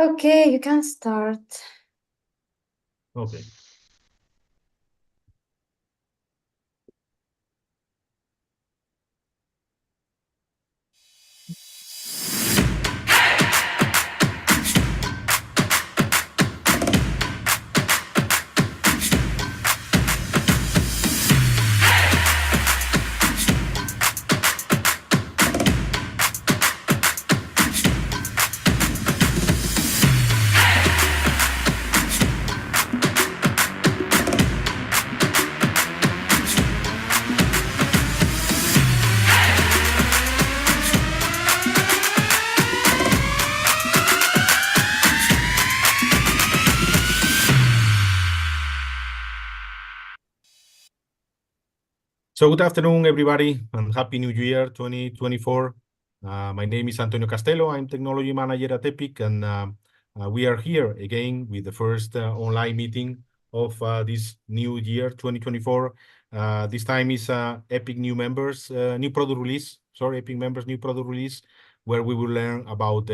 Okay, you can start. Okay. So good afternoon, everybody, and Happy New Year 2024. My name is Antonio Castelo. I'm Technology Manager at Epic, and we are here again with the first online meeting of this new year 2024. This time is Epic new members, new product release. Sorry, Epic members, new product release, where we will learn about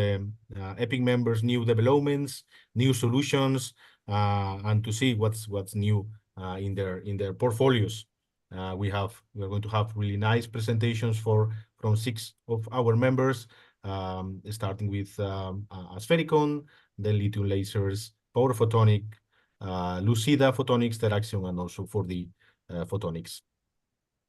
Epic members' new developments, new solutions, and to see what's new in their portfolios. We're going to have really nice presentations from 6 of our members, starting with asphericon, then Lithium lasers, PowerPhotonic, LUCEDA Photonics, Teraxion, and also for the Photonics.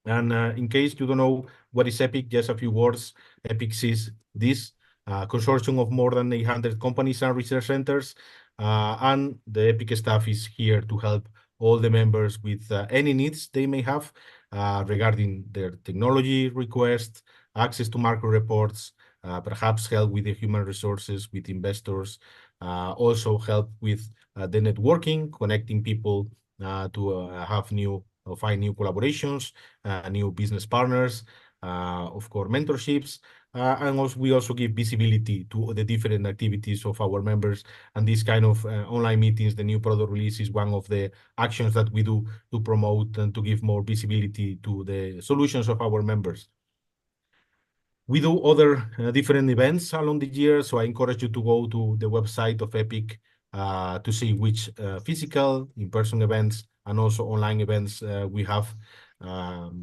And in case you don't know what is Epic, just a few words. Epic is this consortium of more than 800 companies and research centers, and the Epic staff is here to help all the members with any needs they may have regarding their technology requests, access to market reports, perhaps help with the human resources, with investors, also help with the networking, connecting people to have new or find new collaborations, new business partners, of course, mentorships, and also we also give visibility to the different activities of our members. And this kind of online meetings, the new product release is one of the actions that we do to promote and to give more visibility to the solutions of our members. We do other different events along the year, so I encourage you to go to the website of Epic to see which physical, in-person events and also online events we have.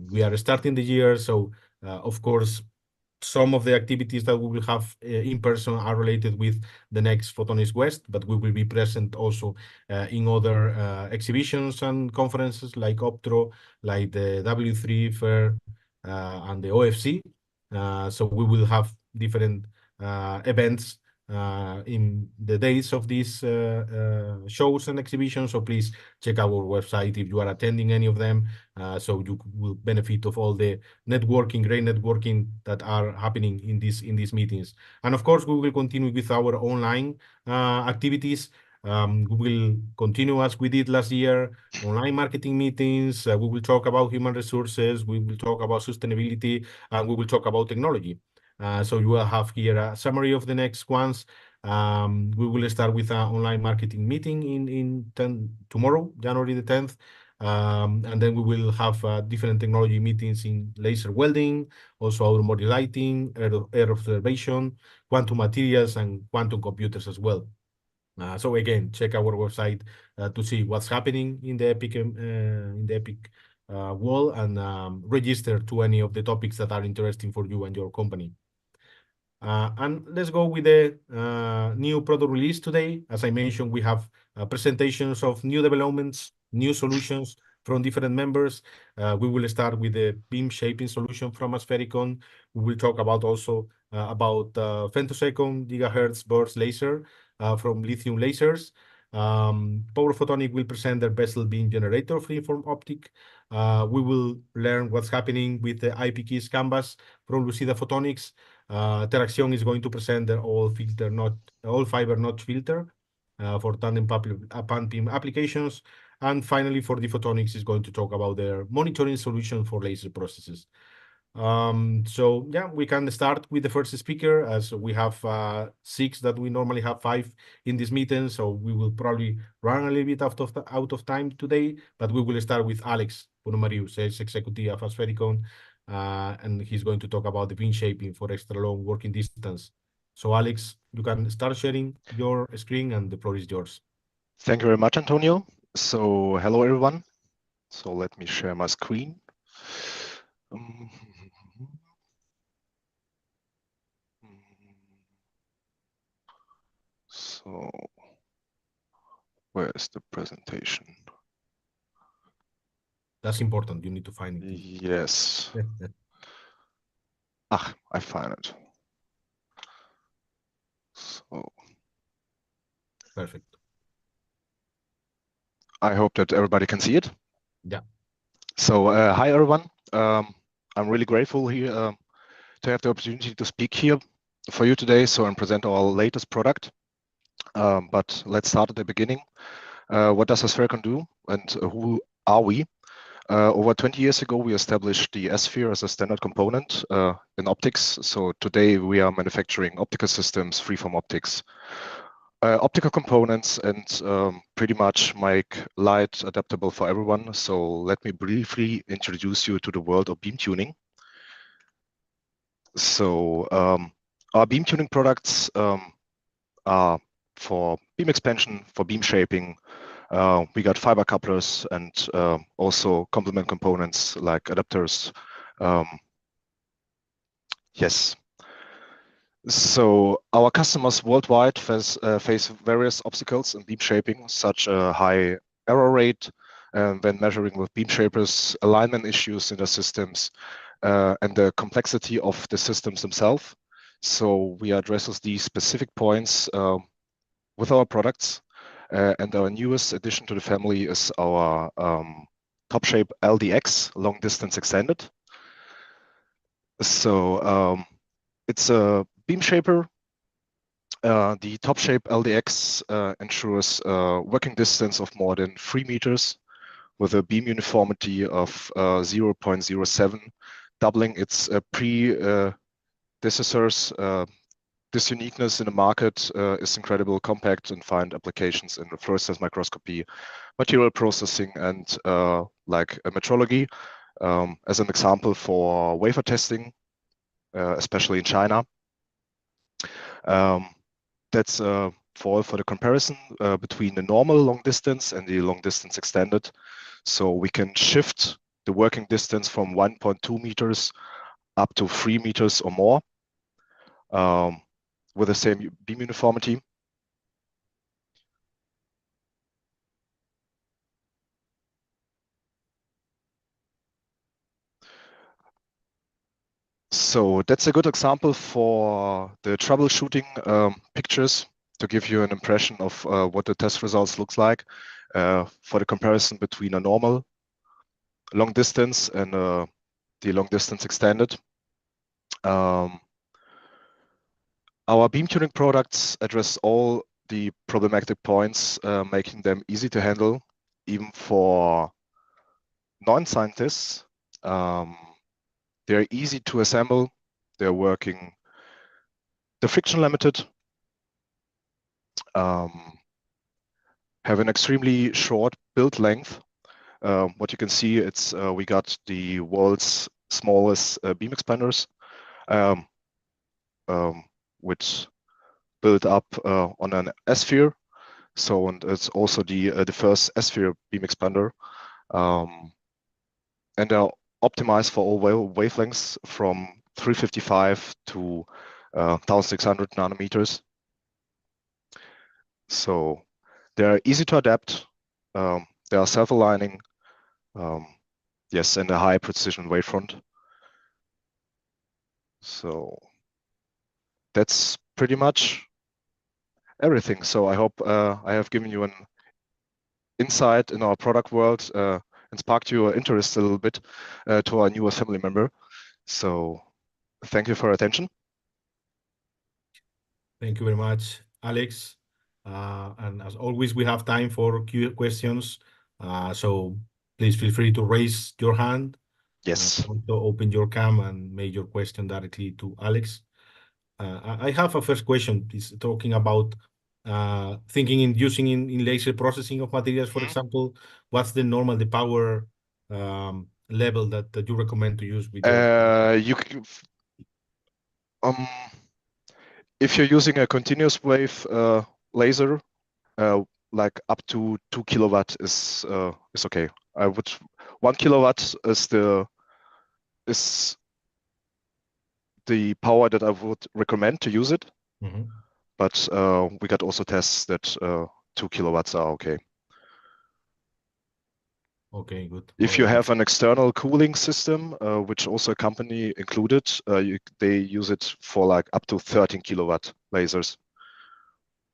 We are starting the year, so of course, some of the activities that we will have in person are related with the next Photonics West, but we will be present also in other exhibitions and conferences like Optro, like the W3 Fair and the OFC. So we will have different events in the days of these shows and exhibitions. So please check our website if you are attending any of them. So you will benefit of all the networking, great networking that are happening in these meetings. And of course, we will continue with our online activities. We will continue as we did last year, online marketing meetings. We will talk about human resources. We will talk about sustainability, and we will talk about technology. So you will have here a summary of the next ones. We will start with an online marketing meeting in tomorrow, January the 10th. And then we will have different technology meetings in laser welding, also automotive lighting, air observation, quantum materials, and quantum computers as well. So again, check our website to see what's happening in the Epic wall, and register to any of the topics that are interesting for you and your company. And let's go with the new product release today. As I mentioned, we have presentations of new developments, new solutions from different members. We will start with the beam shaping solution from asphericon. We will talk about also about femtosecond gigahertz burst laser from lithium lasers. PowerPhotonic will present their vessel beam generator freeform optic. We will learn what's happening with the IPKeys canvas from LUCEDA Photonics. Teraxion is going to present their all fiber notch filter for tandem beam applications. And finally, for the Photonics, is going to talk about their monitoring solution for laser processes. So yeah, we can start with the first speaker, as we have 6 that we normally have 5 in this meeting. So we will probably run a little bit out of time today, but we will start with Alex Ponomarew, sales executive of asphericon, and he's going to talk about the beam shaping for extra long working distance. So Alex, you can start sharing your screen and the floor is yours. Thank you very much, Antonio. So hello, everyone. So let me share my screen. So where is the presentation? That's important. You need to find it. Yes. I find it. So Perfect. I hope that everybody can see it. Yeah. So hi, everyone. I'm really grateful here to have the opportunity to speak here for you today, and present our latest product. But let's start at the beginning. What does asphericon do, and who are we? Over 20 years ago, we established the S-sphere as a standard component in optics. So today we are manufacturing optical systems, freeform optics, optical components, and pretty much make light adaptable for everyone. So let me briefly introduce you to the world of beam tuning. So our beam tuning products are for beam expansion, for beam shaping. We got fiber couplers and also complement components like adapters. Yes. So our customers worldwide face various obstacles in beam shaping, such a high error rate when measuring with beam shapers, alignment issues in the systems, and the complexity of the systems themselves. So we address these specific points with our products. And our newest addition to the family is our top shape LDX, long distance extended. So it's a beam shaper. The top shape LDX ensures a working distance of more than 3 meters with a beam uniformity of 0.07, doubling its predecessors. This uniqueness in the market is incredible, compact, and find applications in fluorescence microscopy, material processing, and like metrology. As an example for wafer testing, especially in China. That's for the comparison between the normal long distance and the long distance extended. So we can shift the working distance from 1.2 meters up to 3 meters or more with the same beam uniformity. So that's a good example for the troubleshooting pictures to give you an impression of what the test results looks like for the comparison between a normal long distance and the long distance extended. Our beam tuning products address all the problematic points, making them easy to handle, even for non-scientists. They're easy to assemble. They're working. They're friction limited. Have an extremely short build length. What you can see, it's we got the world's smallest beam expanders, which built up on an S-sphere. So, and it's also the first S-sphere beam expander, and they're optimized for all wavelengths from 355 to 1600 nanometers. So they're easy to adapt. They are self-aligning. Yes, and a high precision wavefront. So that's pretty much everything. So I hope I have given you an insight in our product world and sparked your interest a little bit to our newest family member. So thank you for your attention. Thank you very much, Alex. And as always, we have time for questions. So please feel free to raise your hand. Yes. Also open your cam and make your question directly to Alex. I have a first question. It's talking about thinking in using in laser processing of materials, for example. What's the power level that you recommend to use with your? if you're using a continuous wave laser, like up to 2 kilowatt is okay. 1 kilowatt is the power that I would recommend to use it. But we got also tests that 2 kilowatts are okay. Okay, good. If you have an external cooling system, which also a company included, they use it for like up to 13 kilowatt lasers.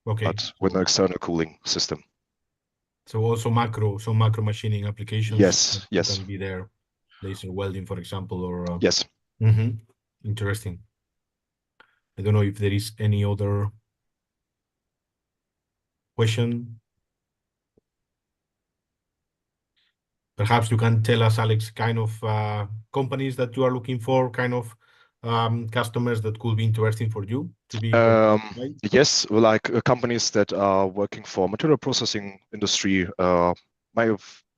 Okay. But with an external cooling system. So also some macro machining applications. Yes, yes. Can be there. Laser welding, for example, or yes. Interesting. I don't know if there is any other question. Perhaps you can tell us, Alex, kind of companies that you are looking for, kind of customers that could be interesting for you to be. Yes, like companies that are working for material processing industry,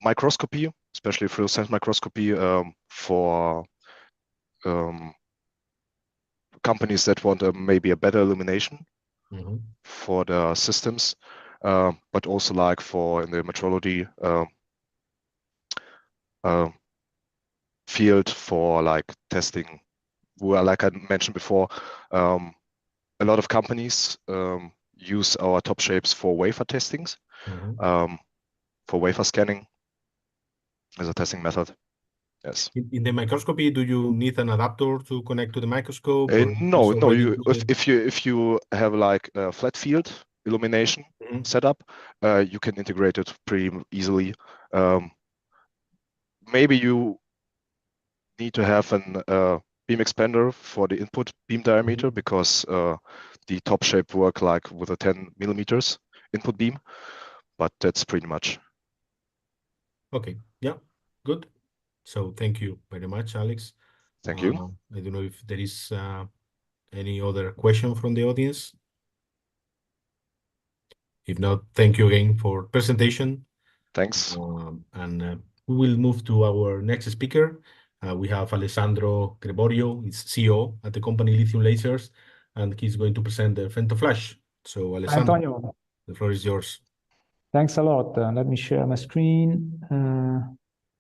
microscopy, especially fluorescence microscopy, for companies that want maybe a better illumination for the systems, but also like for in the metrology field for like testing. Where, like I mentioned before, a lot of companies use our top shapes for wafer testings, for wafer scanning as a testing method. Yes. In the microscopy, do you need an adapter to connect to the microscope? No. If you have like a flat field illumination setup, you can integrate it pretty easily. Maybe you need to have an beam expander for the input beam diameter because the top shape work like with a 10 millimeters input beam, but that's pretty much. Okay. Yeah. Good. So thank you very much, Alex. Thank you. I don't know if there is any other question from the audience. If not, thank you again for presentation. Thanks. And we will move to our next speaker. We have Alessandro Greborio, he's CEO at the company Lithium Lasers, and he's going to present the femtoflash. So Alessandro, Antonio, the floor is yours. Thanks a lot. Let me share my screen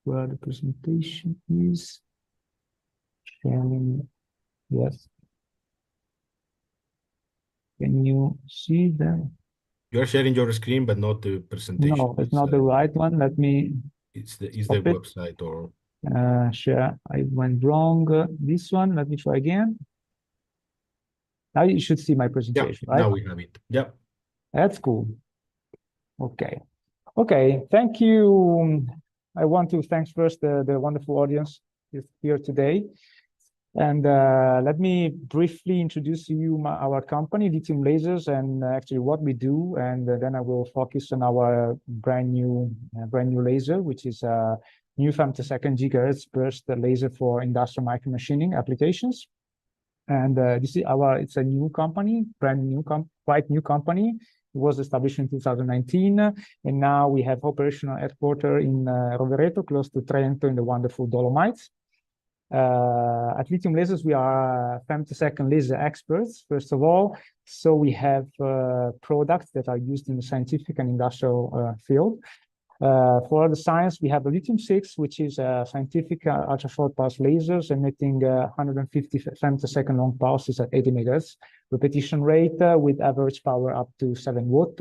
where the presentation is. Sharing, yes. Can you see that? You're sharing your screen, but not the presentation. No, it's not the right one. Let me. It's the website or. Share. I went wrong. This one. Let me try again. Now you should see my presentation, right? Now we have it. Yeah. That's cool. Okay. Okay. Thank you. I want to thank first the wonderful audience here today. And let me briefly introduce to you our company, Lithium Lasers, and actually what we do. And then I will focus on our brand new laser, which is a new femtosecond gigahertz burst laser for industrial micromachining applications. And this is it's a new company, quite new company. It was established in 2019, and now we have operational headquarters in Rovereto, close to Trento, in the wonderful Dolomites. At Lithium Lasers, we are femtosecond laser experts, first of all. So we have products that are used in the scientific and industrial field. For the science, we have the Lithium 6, which is a scientific ultra-short pulse lasers emitting 150 femtosecond long pulses at 80 megahertz repetition rate with average power up to 7 watt.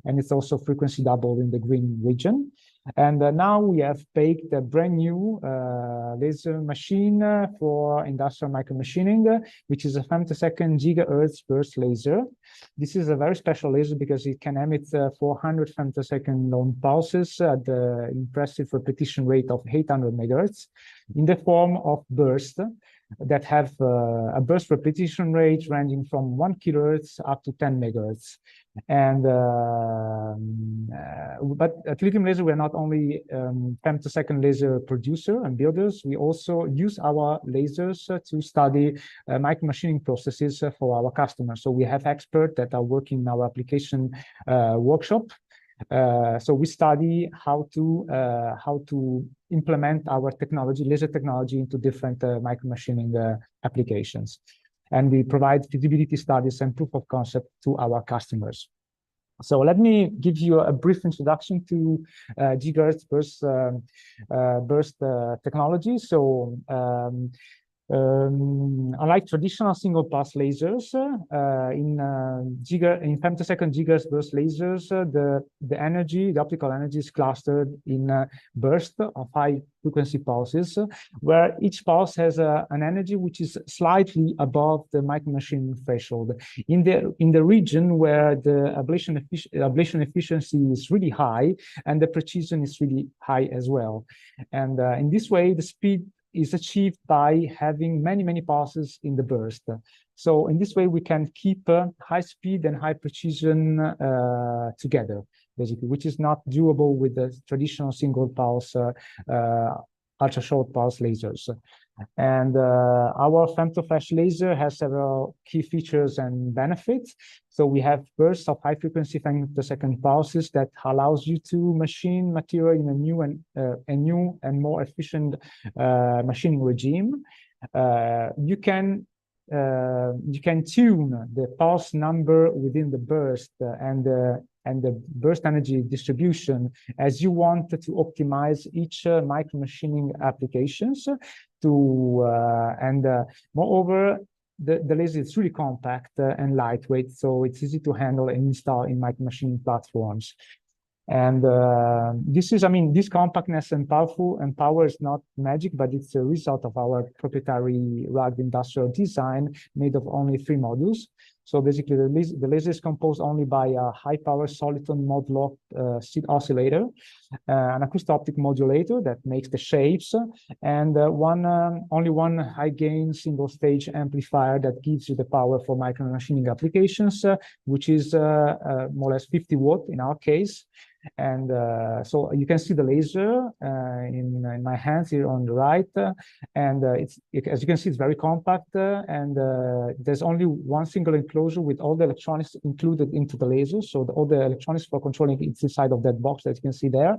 And it's also frequency doubled in the green region. And now we have baked a brand new laser machine for industrial micromachining, which is a femtosecond gigahertz burst laser. This is a very special laser because it can emit 400 femtosecond long pulses at the impressive repetition rate of 800 megahertz in the form of bursts that have a burst repetition rate ranging from 1 kilohertz up to 10 megahertz. And but at Lithium Laser, we're not only femtosecond laser producer and builders, we also use our lasers to study micromachining processes for our customers. So we have experts that are working in our application workshop. So we study how to implement our technology, laser technology, into different micromachining applications. and we provide feasibility studies and proof of concept to our customers. So let me give you a brief introduction to gigahertz burst technology. So unlike traditional single pass lasers, in femtosecond gigahertz burst lasers, the optical energy is clustered in a burst of high frequency pulses, where each pulse has an energy which is slightly above the micromachining threshold. In the region where the ablation efficiency is really high and the precision is really high as well. And in this way, the speed is achieved by having many pulses in the burst. So in this way, we can keep high speed and high precision together, basically, which is not doable with the traditional single pulse ultra short pulse lasers. And our femtoflash laser has several key features and benefits. So we have bursts of high frequency femtosecond pulses that allows you to machine material in a new and more efficient machining regime. You can tune the pulse number within the burst and the burst energy distribution as you want to optimize each micro machining applications. Moreover, the laser is really compact and lightweight, so it's easy to handle and install in micro machining platforms. And this compactness and power is not magic, but it's a result of our proprietary rugged industrial design made of only 3 modules. So basically, the laser is composed only by a high-power soliton mod-locked seed oscillator, an acoustic modulator that makes the shapes, and only one high-gain single-stage amplifier that gives you the power for micromachining applications, which is more or less 50 watt in our case. And so you can see the laser in my hands here on the right, and as you can see, it's very compact, and there's only one single enclosure with all the electronics included into the laser. So all the electronics for controlling it's inside of that box that you can see there.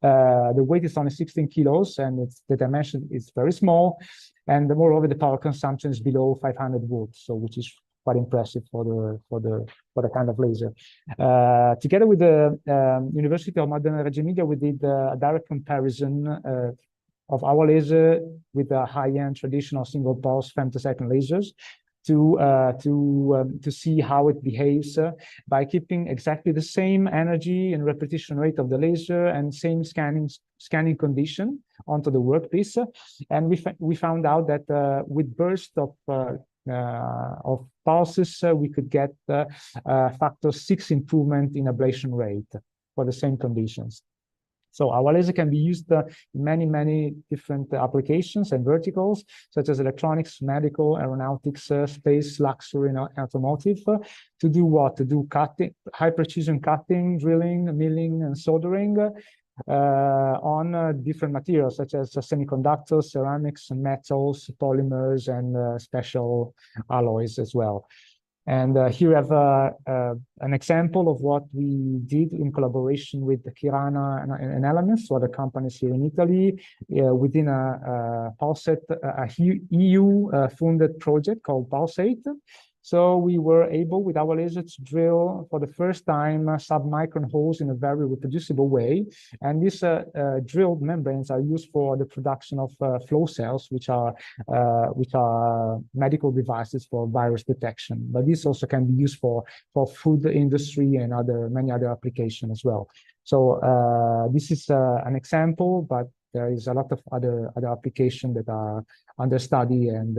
The weight is only 16 kilos, and the dimension is very small, and moreover, the power consumption is below 500 watts, so which is quite impressive for the kind of laser. Together with the University of Modena Reggio Emilia, we did a direct comparison of our laser with the high-end traditional single pulse femtosecond lasers to see how it behaves by keeping exactly the same energy and repetition rate of the laser and same scanning condition onto the workpiece. And we found out that with bursts of pulses, we could get factor 6 improvement in ablation rate for the same conditions. So our laser can be used in many different applications and verticals, such as electronics, medical, aeronautics, space, luxury, and automotive. To do what? To do cutting, high precision cutting, drilling, milling, and soldering on different materials, such as semiconductors, ceramics, metals, polymers, and special alloys as well. And here we have an example of what we did in collaboration with Chiara and Elements, so other companies here in Italy, within a Pulsate, EU-funded project called Pulsate. So we were able, with our laser, to drill for the first time sub-micron holes in a very reproducible way. And these drilled membranes are used for the production of flow cells, which are medical devices for virus detection. But this also can be used for food industry and many other applications as well. So this is an example, but there is a lot of other applications that are under study and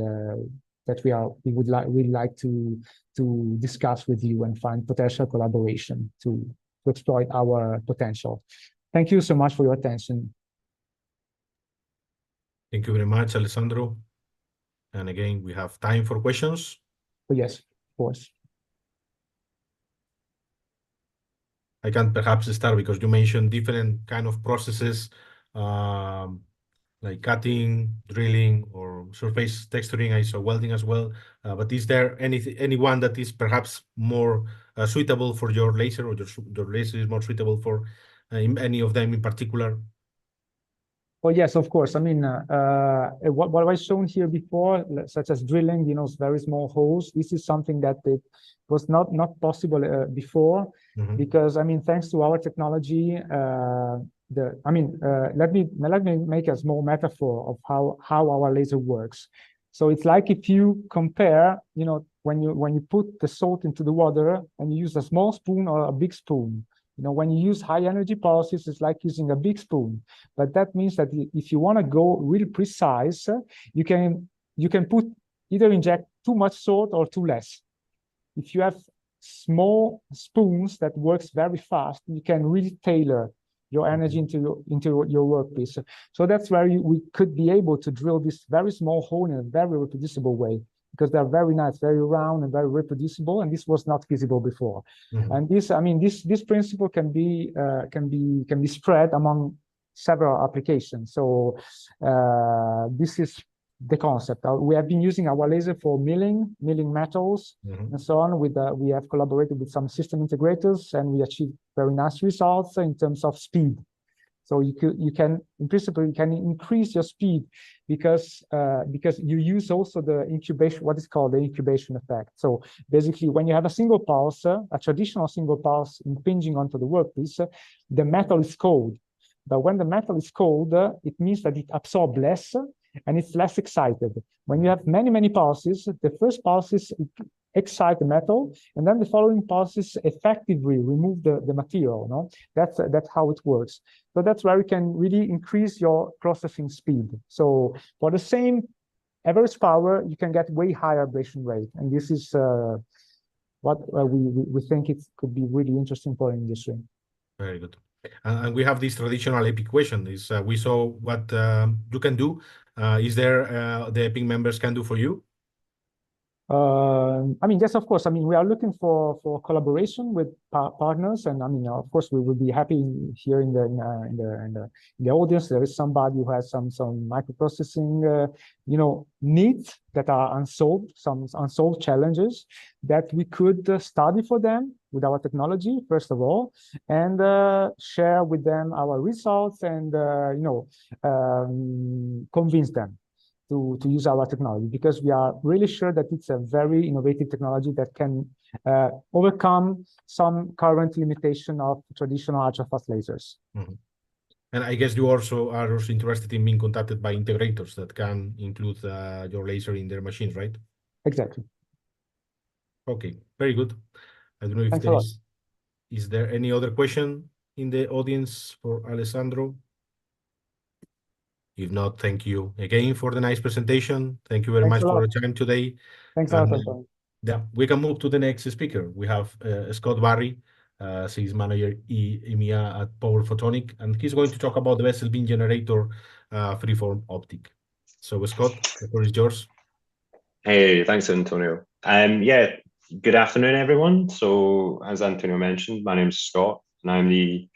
that we would really like to discuss with you and find potential collaboration to exploit our potential. Thank you so much for your attention. Thank you very much, Alessandro. And again, we have time for questions. Oh, yes, of course. I can perhaps start because you mentioned different kind of processes, like cutting, drilling, or surface texturing. I saw welding as well. But is there any one that is perhaps more suitable for your laser, or your laser is more suitable for any of them in particular? Oh yes, of course. I mean, what I've shown here before, such as drilling, very small holes. This is something that it was not possible before, because I mean, thanks to our technology, let me make a small metaphor of how our laser works. So it's like if you compare, when you put the salt into the water and you use a small spoon or a big spoon. When you use high energy pulses, it's like using a big spoon. But that means that if you want to go real precise, you can either inject too much salt or too less. If you have small spoons that works very fast, you can really tailor your energy into your workpiece. So that's where we could be able to drill this very small hole in a very reproducible way, because they're very nice, very round and very reproducible, and this was not feasible before. And this principle can be spread among several applications. So this is the concept. We have been using our laser for milling metals and so on. We have collaborated with some system integrators, and we achieved very nice results in terms of speed. So you can in principle increase your speed because you use also the incubation, what is called the incubation effect. So basically, when you have a single pulse, a traditional single pulse impinging onto the workpiece, the metal is cold. But when the metal is cold, it means that it absorbs less and it's less excited. When you have many pulses, the first pulses excite the metal, and then the following pulses effectively remove the material. No, that's how it works. So that's where you can really increase your processing speed. So for the same average power, you can get way higher ablation rate, and this is what we think it could be really interesting for industry. Very good. And we have this traditional EPIC question: is we saw what you can do. Is there the EPIC members can do for you? Yes, of course. We are looking for collaboration with partners, and of course, we would be happy here in the audience. There is somebody who has some microprocessing, needs that are unsolved, some unsolved challenges that we could study for them with our technology, first of all, and share with them our results and convince them to use our technology, because we are really sure that it's a very innovative technology that can overcome some current limitation of traditional ultra-fast lasers. And I guess you also are interested in being contacted by integrators that can include your laser in their machines, right? Exactly. Okay, very good. I don't know if is there any other question in the audience for Alessandro? If not, thank you again for the nice presentation. Thank you very much for your time today. Thanks a lot. Yeah, we can move to the next speaker. We have Scott Barrie, Sales Manager EMEA at PowerPhotonic, and he's going to talk about the vessel beam generator freeform optic. So Scott, the floor is yours. Hey, thanks, Antonio. Yeah, good afternoon, everyone. So as Antonio mentioned, my name is Scott, and I'm the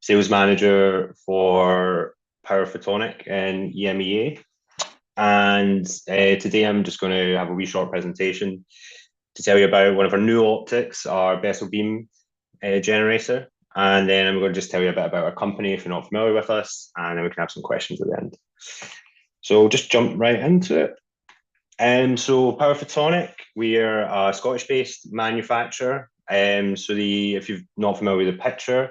Sales Manager for PowerPhotonic and EMEA. And today I'm just going to have a wee short presentation to tell you about one of our new optics, our vessel beam generator. And then I'm going to just tell you a bit about our company if you're not familiar with us, and then we can have some questions at the end. So just jump right into it. So PowerPhotonic, we are a Scottish-based manufacturer. If you're not familiar with the picture,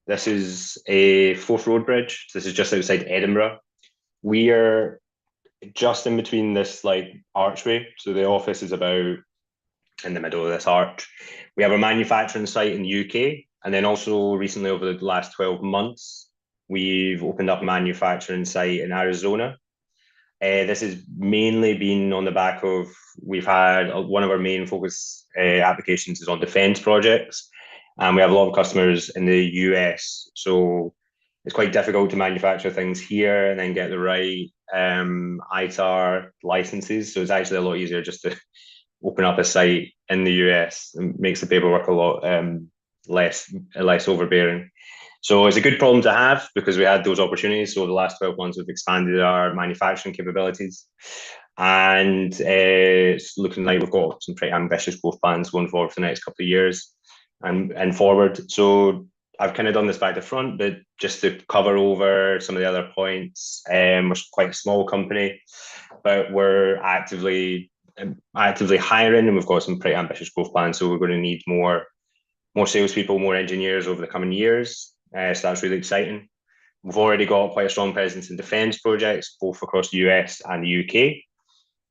this is a Forth Road Bridge. So this is just outside Edinburgh. We are just in between this archway. So the office is about in the middle of this arch. We have a manufacturing site in the UK, and then also recently over the last 12 months, we've opened up a manufacturing site in Arizona. This has mainly been on the back of, we've had one of our main focus applications is on defense projects, and we have a lot of customers in the US. So it's quite difficult to manufacture things here and then get the right ITAR licenses. So it's actually a lot easier just to open up a site in the US. It makes the paperwork a lot less overbearing. So it's a good problem to have because we had those opportunities. So the last 12 months, we've expanded our manufacturing capabilities, and it's looking like we've got some pretty ambitious growth plans going forward for the next couple of years and forward. So I've kind of done this back to front, but just to cover over some of the other points, we're quite a small company, but we're actively hiring, and we've got some pretty ambitious growth plans. So we're going to need more salespeople, more engineers over the coming years. So that's really exciting. We've already got quite a strong presence in defence projects, both across the US and the UK.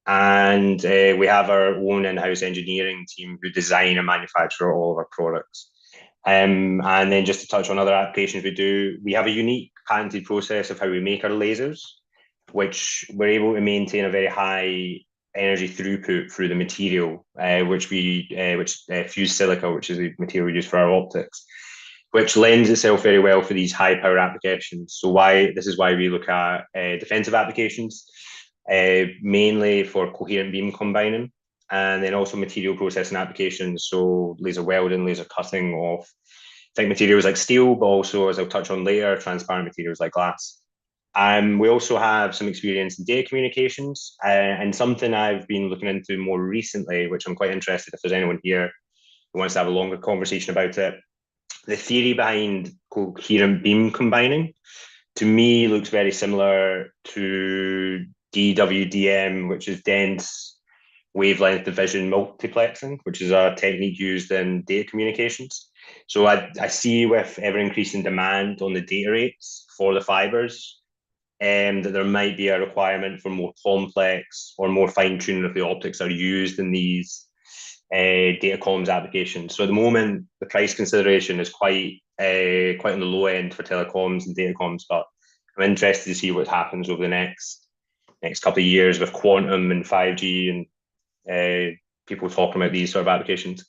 And we have our own in-house engineering team who design and manufacture all of our products. And then just to touch on other applications we have a unique patented process of how we make our lasers, which we're able to maintain a very high energy throughput through the material, which fused silica, which is the material we use for our optics, which lends itself very well for these high power applications. So this is why we look at defensive applications, mainly for coherent beam combining, and then also material processing applications, so laser welding, laser cutting of thick materials like steel, but also, as I'll touch on later, transparent materials like glass. We also have some experience in data communications, and something I've been looking into more recently, which I'm quite interested if there's anyone here who wants to have a longer conversation about it. The theory behind coherent beam combining, to me, looks very similar to DWDM, which is dense wavelength division multiplexing, which is a technique used in data communications. So I see with ever increasing demand on the data rates for the fibers, that there might be a requirement for more complex or more fine-tuning of the optics are used in these data comms applications. So at the moment, the price consideration is quite on the low end for telecoms and data comms, but I'm interested to see what happens over the next couple of years with quantum and 5G and people talking about these sort of applications.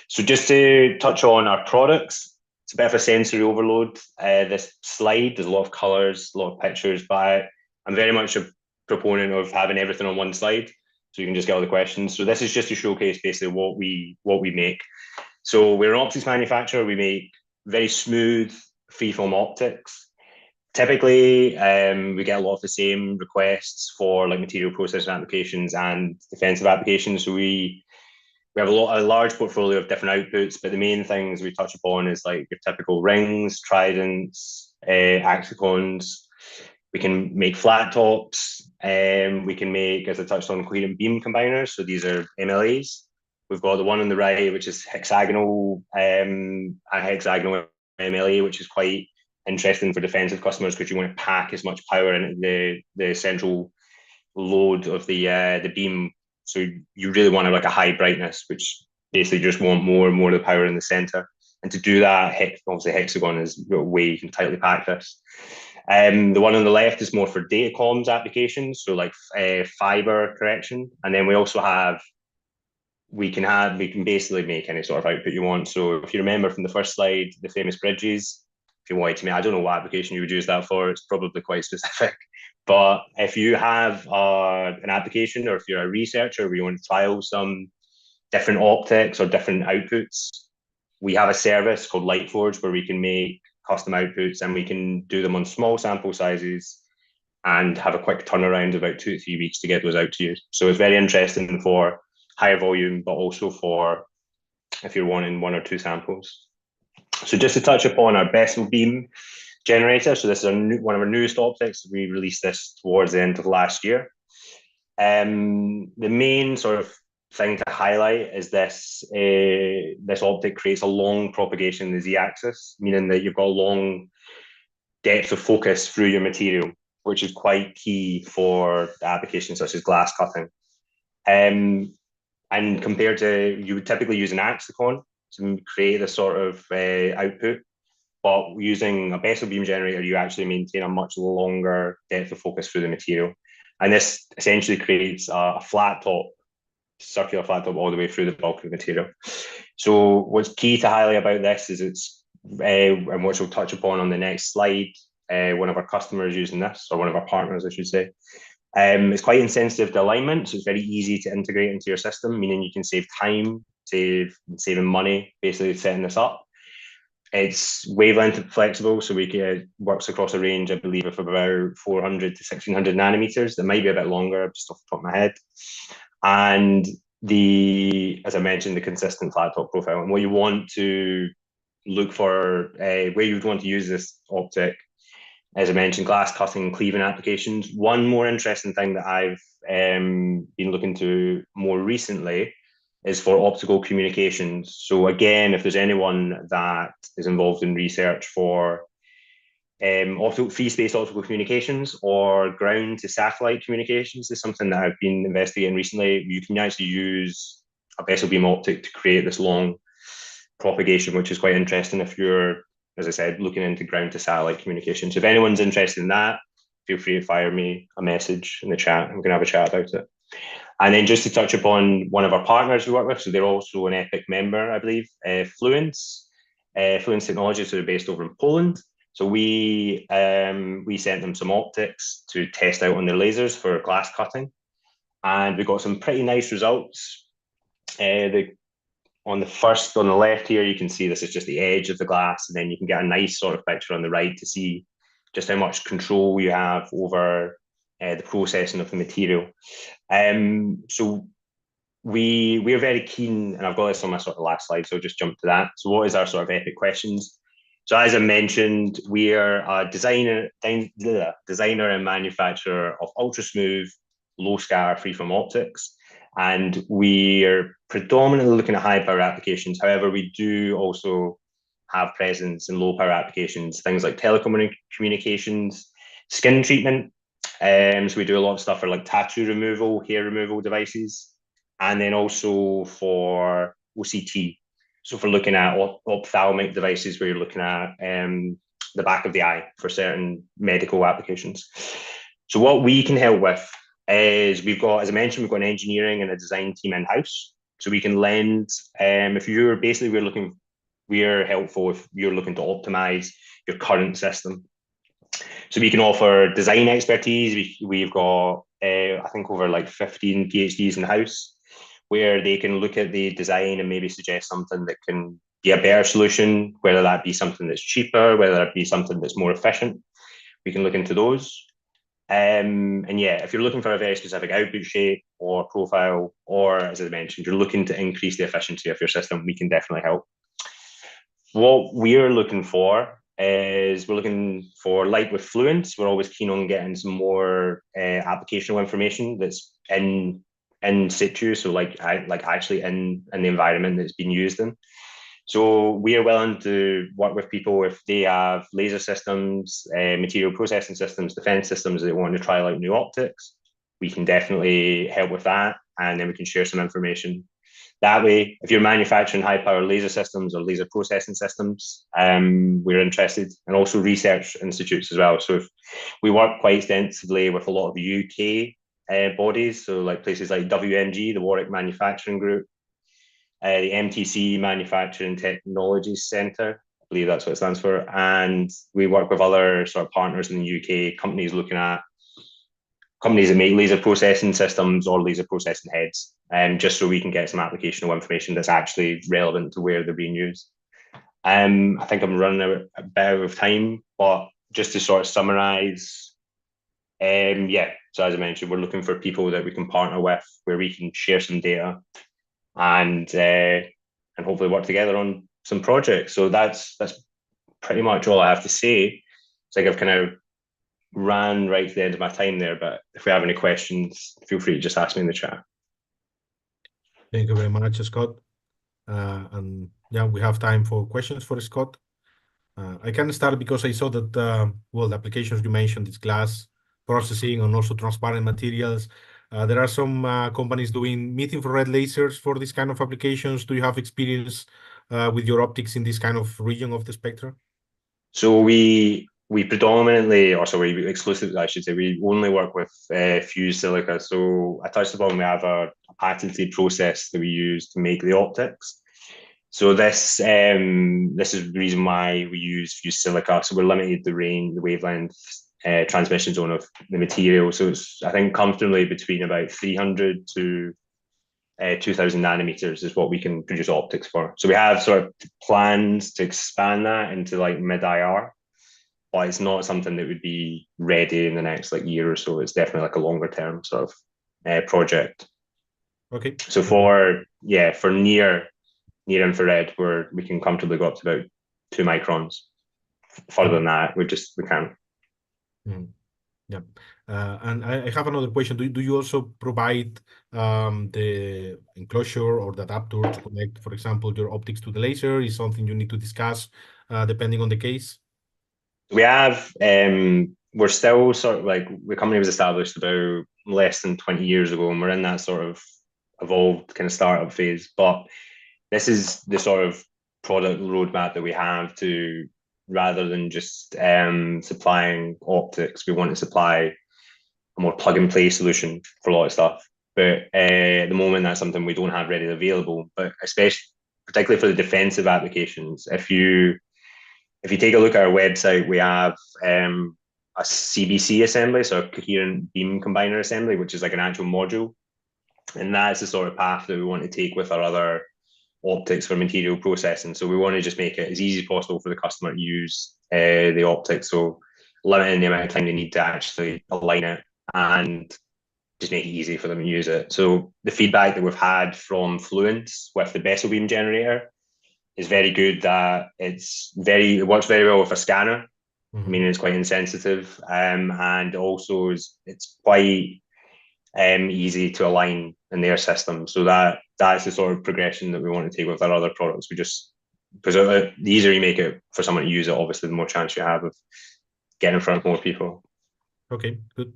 So just to touch on our products, it's a bit of a sensory overload. This slide, there's a lot of colors, a lot of pictures, but I'm very much a proponent of having everything on one slide so you can just get all the questions. So this is just to showcase basically what we make. So we're an optics manufacturer. We make very smooth freeform optics. Typically, we get a lot of the same requests for like material processing applications and defensive applications. So we have a large portfolio of different outputs, but the main things we touch upon is like your typical rings, tridents, asphericons. We can make flat tops. We can make, as I touched on, coherent beam combiners. So these are MLAs. We've got the one on the right, which is hexagonal, a hexagonal MLA, which is quite interesting for defensive customers because you want to pack as much power into the central load of the beam. So you really want to like a high brightness, which basically just want more and more of the power in the center. And to do that, obviously hexagon is the way you can tightly pack this. The one on the left is more for data comms applications, so like fiber correction. And then we also have, we can basically make any sort of output you want. So if you remember from the first slide, the famous bridges, if you wanted to make, I don't know what application you would use that for, it's probably quite specific. But if you have an application, or if you're a researcher where you want to trial some different optics or different outputs, we have a service called Lightforge where we can make custom outputs and we can do them on small sample sizes and have a quick turnaround, about 2 to 3 weeks to get those out to you. So it's very interesting for higher volume, but also for if you're wanting 1 or 2 samples. So just to touch upon our Bessel beam generator. So this is one of our newest optics. We released this towards the end of last year. The main sort of thing to highlight is this optic creates a long propagation in the z-axis, meaning that you've got a long depth of focus through your material, which is quite key for applications such as glass cutting. And compared to, you would typically use an asphericon to create this sort of output, but using a Bessel beam generator, you actually maintain a much longer depth of focus through the material. And this essentially creates a flat top, circular flat top all the way through the bulk of the material. So what's key to highlight about this is it's, and which we'll touch upon on the next slide, one of our customers using this, or one of our partners, I should say. It's quite insensitive to alignment, so it's very easy to integrate into your system, meaning you can save time, saving money, basically setting this up. It's wavelength flexible, so it works across a range, I believe, of about 400 to 1600 nanometers. That might be a bit longer, just off the top of my head. And as I mentioned, the consistent flat top profile. And what you want to look for where you'd want to use this optic. As I mentioned, glass cutting, cleaving applications. One more interesting thing that I've been looking to more recently is for optical communications. So again, if there's anyone that is involved in research for free space optical communications or ground to satellite communications, is something that I've been investigating recently. You can actually use a vessel beam optic to create this long propagation, which is quite interesting if you're, as I said, looking into ground to satellite communications. If anyone's interested in that, feel free to fire me a message in the chat. I'm going to have a chat about it. And then just to touch upon one of our partners we work with, so they're also an EPIC member, I believe, Fluence Technologies, so they're based over in Poland. So we sent them some optics to test out on their lasers for glass cutting, and we got some pretty nice results. On the left here, you can see this is just the edge of the glass, and then you can get a nice sort of picture on the right to see just how much control you have over the processing of the material. So we're very keen, and I've got this on my sort of last slide, so I'll just jump to that. So what is our sort of EPIC questions? So as I mentioned, we are a designer and manufacturer of ultra smooth, low scatter freeform optics. And we are predominantly looking at high power applications. However, we do also have presence in low power applications, things like telecommunications, skin treatment. So we do a lot of stuff for like tattoo removal, hair removal devices, and then also for OCT. So for looking at ophthalmic devices where you're looking at the back of the eye for certain medical applications. So what we can help with is we've got, as I mentioned, we've got an engineering and a design team in-house. So we can lend, if you're basically we're helpful if you're looking to optimize your current system. So we can offer design expertise. We've got, I think, over like 15 PhDs in-house, where they can look at the design and maybe suggest something that can be a better solution, whether that be something that's cheaper, whether that be something that's more efficient. We can look into those. And yeah, if you're looking for a very specific output shape or profile, or as I mentioned, you're looking to increase the efficiency of your system, we can definitely help. What we're looking for is we're looking for, like with Fluence, we're always keen on getting some more applicational information that's in situ, so like actually in the environment that's been used in. So we are willing to work with people if they have laser systems, material processing systems, defense systems that want to trial out new optics. We can definitely help with that, and then we can share some information. That way, if you're manufacturing high power laser systems or laser processing systems, we're interested, and also research institutes as well. So if we work quite extensively with a lot of the UK bodies, so like places like WMG, the Warwick Manufacturing Group, the MTC Manufacturing Technologies Centre, I believe that's what it stands for. And we work with other sort of partners in the UK, companies that make laser processing systems or laser processing heads, just so we can get some applicational information that's actually relevant to where they're being used. I think I'm running a bit out of time, but just to sort of summarise, yeah, so as I mentioned, we're looking for people that we can partner with, where we can share some data and hopefully work together on some projects. So that's pretty much all I have to say. It's like I've kind of ran right to the end of my time there, but if we have any questions, feel free to just ask me in the chat. Thank you very much, Scott. And yeah, we have time for questions for Scott. I can start because I saw that, well, the applications you mentioned is glass processing and also transparent materials. There are some companies doing mid-infrared lasers for this kind of applications. Do you have experience with your optics in this kind of region of the spectrum? So we predominantly, or sorry, we exclusively, I should say, we only work with fused silica. So I touched upon, we have a patented process that we use to make the optics. So this is the reason why we use fused silica. So we're limited the range, the wavelength, transmission zone of the material. So it's, I think, comfortably between about 300 to 2000 nanometers is what we can produce optics for. So we have sort of plans to expand that into like mid-IR, but it's not something that would be ready in the next like year or so. It's definitely like a longer term sort of project. Okay. So for near infrared, where we can comfortably go up to about 2 microns. Further than that, we can't. Yeah. And I have another question. Do you also provide the enclosure or the adapter to connect, for example, your optics to the laser? Is something you need to discuss depending on the case? We have, we're still sort of like, the company was established about less than 20 years ago, and we're in that sort of evolved kind of startup phase. But this is the sort of product roadmap that we have to, rather than just supplying optics, we want to supply a more plug-and-play solution for a lot of stuff. But at the moment, that's something we don't have readily available. But particularly for the defensive applications, if you take a look at our website, we have a CBC assembly, so a coherent beam combiner assembly, which is like an actual module. And that's the sort of path that we want to take with our other optics for material processing. So we want to just make it as easy as possible for the customer to use the optics. So limiting the amount of time they need to actually align it and just make it easy for them to use it. So the feedback that we've had from Fluence with the Bessel beam generator is very good, that it works very well with a scanner. I mean, it's quite insensitive, and also it's quite easy to align in their system. So that's the sort of progression that we want to take with our other products. Because the easier you make it for someone to use it, obviously the more chance you have of getting in front of more people. Okay, good.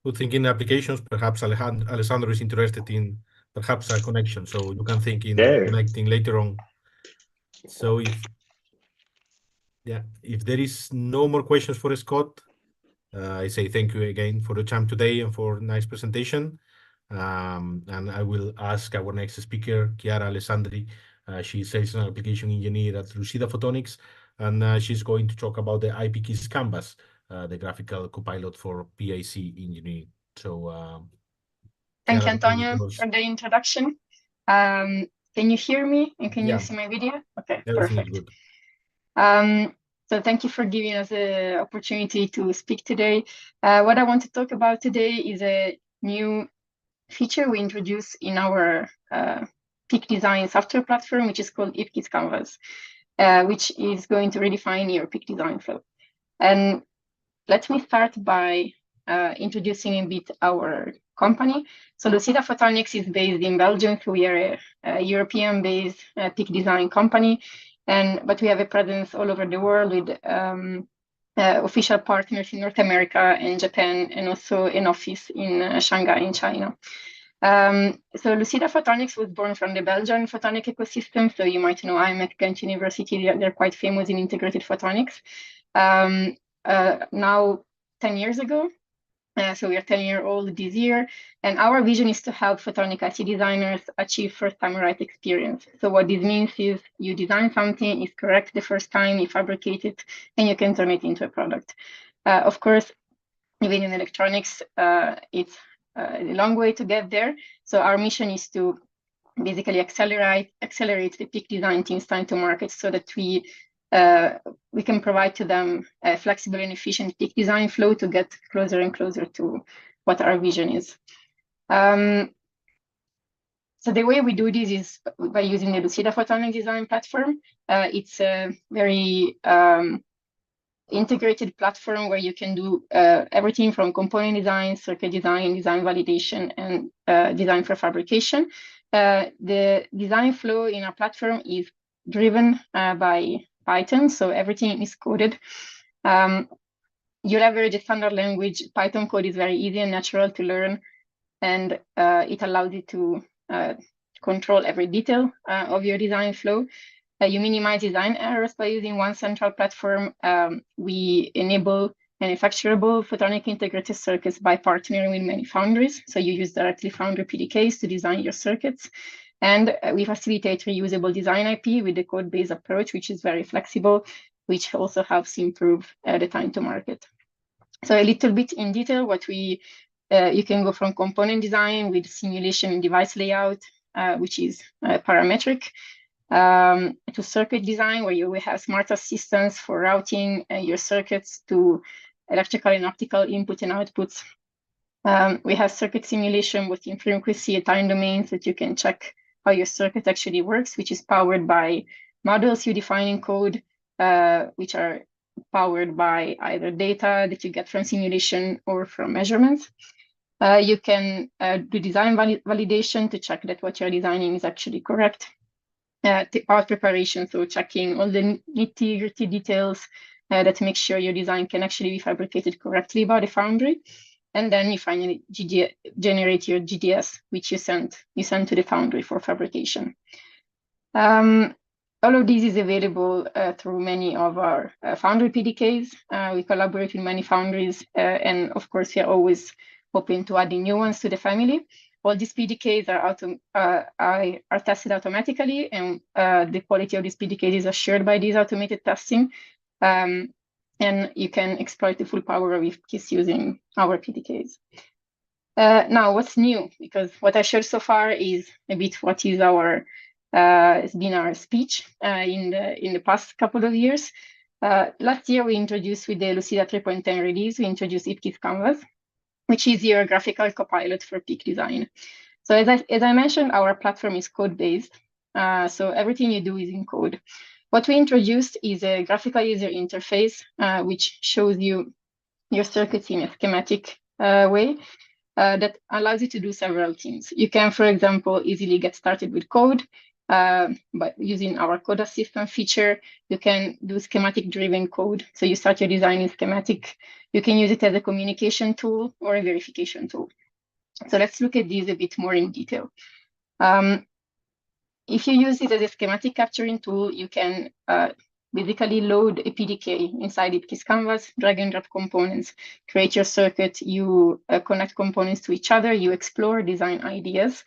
Good thinking applications. Perhaps Alessandro is interested in perhaps a connection, so you can think in connecting later on. So if there is no more questions for Scott, I say thank you again for the time today and for a nice presentation. And I will ask our next speaker, Chiara Alessandri. She's sales and application engineer at LUCEDA Photonics, and she's going to talk about the IPKeys Canvas, the graphical copilot for PIC engineering. So, thank you, Antonio, for the introduction. Can you hear me and can you see my video? Okay, everything perfect. Is good. So thank you for giving us the opportunity to speak today. What I want to talk about today is a new feature we introduced in our PIC design software platform, which is called IPKeys Canvas, which is going to redefine your PIC design flow. And let me start by introducing a bit our company. So LUCEDA Photonics is based in Belgium. So we are a European-based PIC design company. But we have a presence all over the world with official partners in North America and Japan, and also an office in Shanghai in China. So LUCEDA Photonics was born from the Belgian photonic ecosystem. So you might know IMEC, Ghent University, they're quite famous in integrated photonics. Now 10 years ago, so we are 10-year-old this year, and our vision is to help photonic IC designers achieve first-time right experience. So what this means is you design something, it's correct the first time, you fabricate it, and you can turn it into a product. Of course, even in electronics, it's a long way to get there. So our mission is to basically accelerate the PIC design team's time to market, so that we can provide to them a flexible and efficient PIC design flow to get closer and closer to what our vision is. So the way we do this is by using the LUCEDA Photonic design platform. It's a very integrated platform where you can do everything from component design, circuit design, design validation, and design for fabrication. The design flow in our platform is driven by Python, so everything is coded. You leverage a standard language. Python code is very easy and natural to learn, and it allows you to control every detail of your design flow. You minimize design errors by using one central platform. We enable manufacturable photonic integrated circuits by partnering with many foundries. So you use directly foundry PDKs to design your circuits. And we facilitate reusable design IP with the code-based approach, which is very flexible, which also helps improve the time to market. So a little bit in detail, you can go from component design with simulation and device layout, which is parametric, to circuit design, where you will have smart assistants for routing your circuits to electrical and optical input and outputs. We have circuit simulation both in frequency and time domains that you can check how your circuit actually works, which is powered by models you define in code, which are powered by either data that you get from simulation or from measurements. You can do design validation to check that what you're designing is actually correct. Part preparation, so checking all the nitty-gritty details that make sure your design can actually be fabricated correctly by the foundry. And then you finally generate your GDS, which you send to the foundry for fabrication. All of this is available through many of our foundry PDKs. We collaborate with many foundries, and of course, we are always open to adding new ones to the family. All these PDKs are tested automatically, and the quality of these PDKs is assured by this automated testing. And you can exploit the full power of IPKIS using our PDKs. Now, what's new? Because what I shared so far is a bit what is our has been our speech in the past couple of years. Last year, we introduced with the LUCEDA 3.10 release, we introduced IPKIS Canvas, which is your graphical copilot for PIC design. So as I mentioned, our platform is code-based. So everything you do is in code. What we introduced is a graphical user interface, which shows you your circuits in a schematic way that allows you to do several things. You can, for example, easily get started with code by using our code assistant feature. You can do schematic-driven code. So you start your design in schematic. You can use it as a communication tool or a verification tool. So let's look at these a bit more in detail. If you use it as a schematic capturing tool, you can basically load a PDK inside IPKIS Canvas, drag and drop components, create your circuit, you connect components to each other, you explore design ideas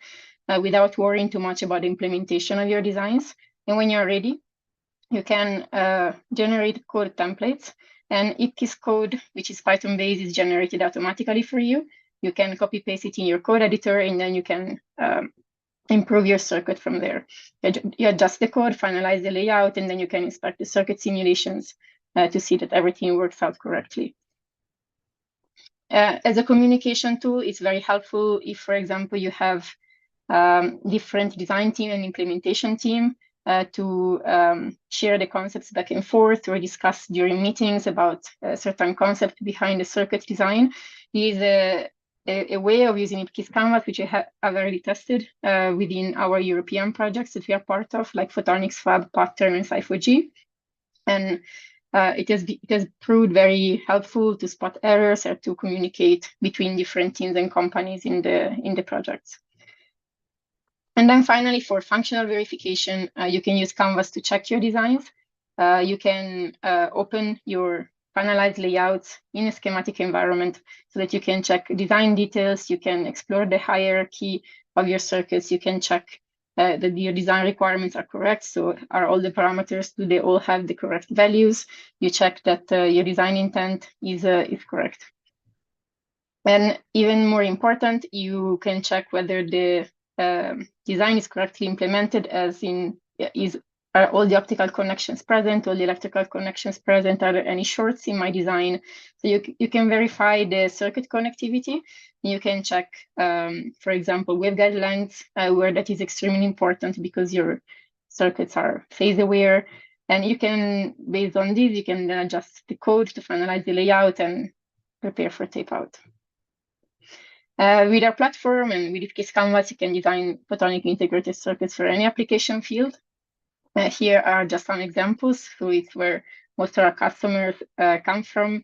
without worrying too much about the implementation of your designs. And when you're ready, you can generate code templates, and IPKIS code, which is Python-based, is generated automatically for you. You can copy-paste it in your code editor, and then you can improve your circuit from there. You adjust the code, finalize the layout, and then you can inspect the circuit simulations to see that everything works out correctly. As a communication tool, it's very helpful if, for example, you have different design team and implementation team to share the concepts back and forth or discuss during meetings about a certain concept behind the circuit design. This is a way of using IPKIS Canvas, which we have already tested within our European projects that we are part of, like Photonics, Fab, Pattern, and Sci4G. And it has proved very helpful to spot errors or to communicate between different teams and companies in the projects. And then finally, for functional verification, you can use Canvas to check your designs. You can open your finalized layouts in a schematic environment so that you can check design details, you can explore the hierarchy of your circuits, you can check that your design requirements are correct. So are all the parameters, do they all have the correct values? You check that your design intent is correct. And even more important, you can check whether the design is correctly implemented, as in are all the optical connections present, all the electrical connections present, are there any shorts in my design? So you can verify the circuit connectivity. You can check, for example, waveguide lengths, where that is extremely important because your circuits are phase aware. And you can, based on this, you can then adjust the code to finalize the layout and prepare for tape out. With our platform and with IPKIS Canvas, you can design photonic integrated circuits for any application field. Here are just some examples. So it's where most of our customers come from.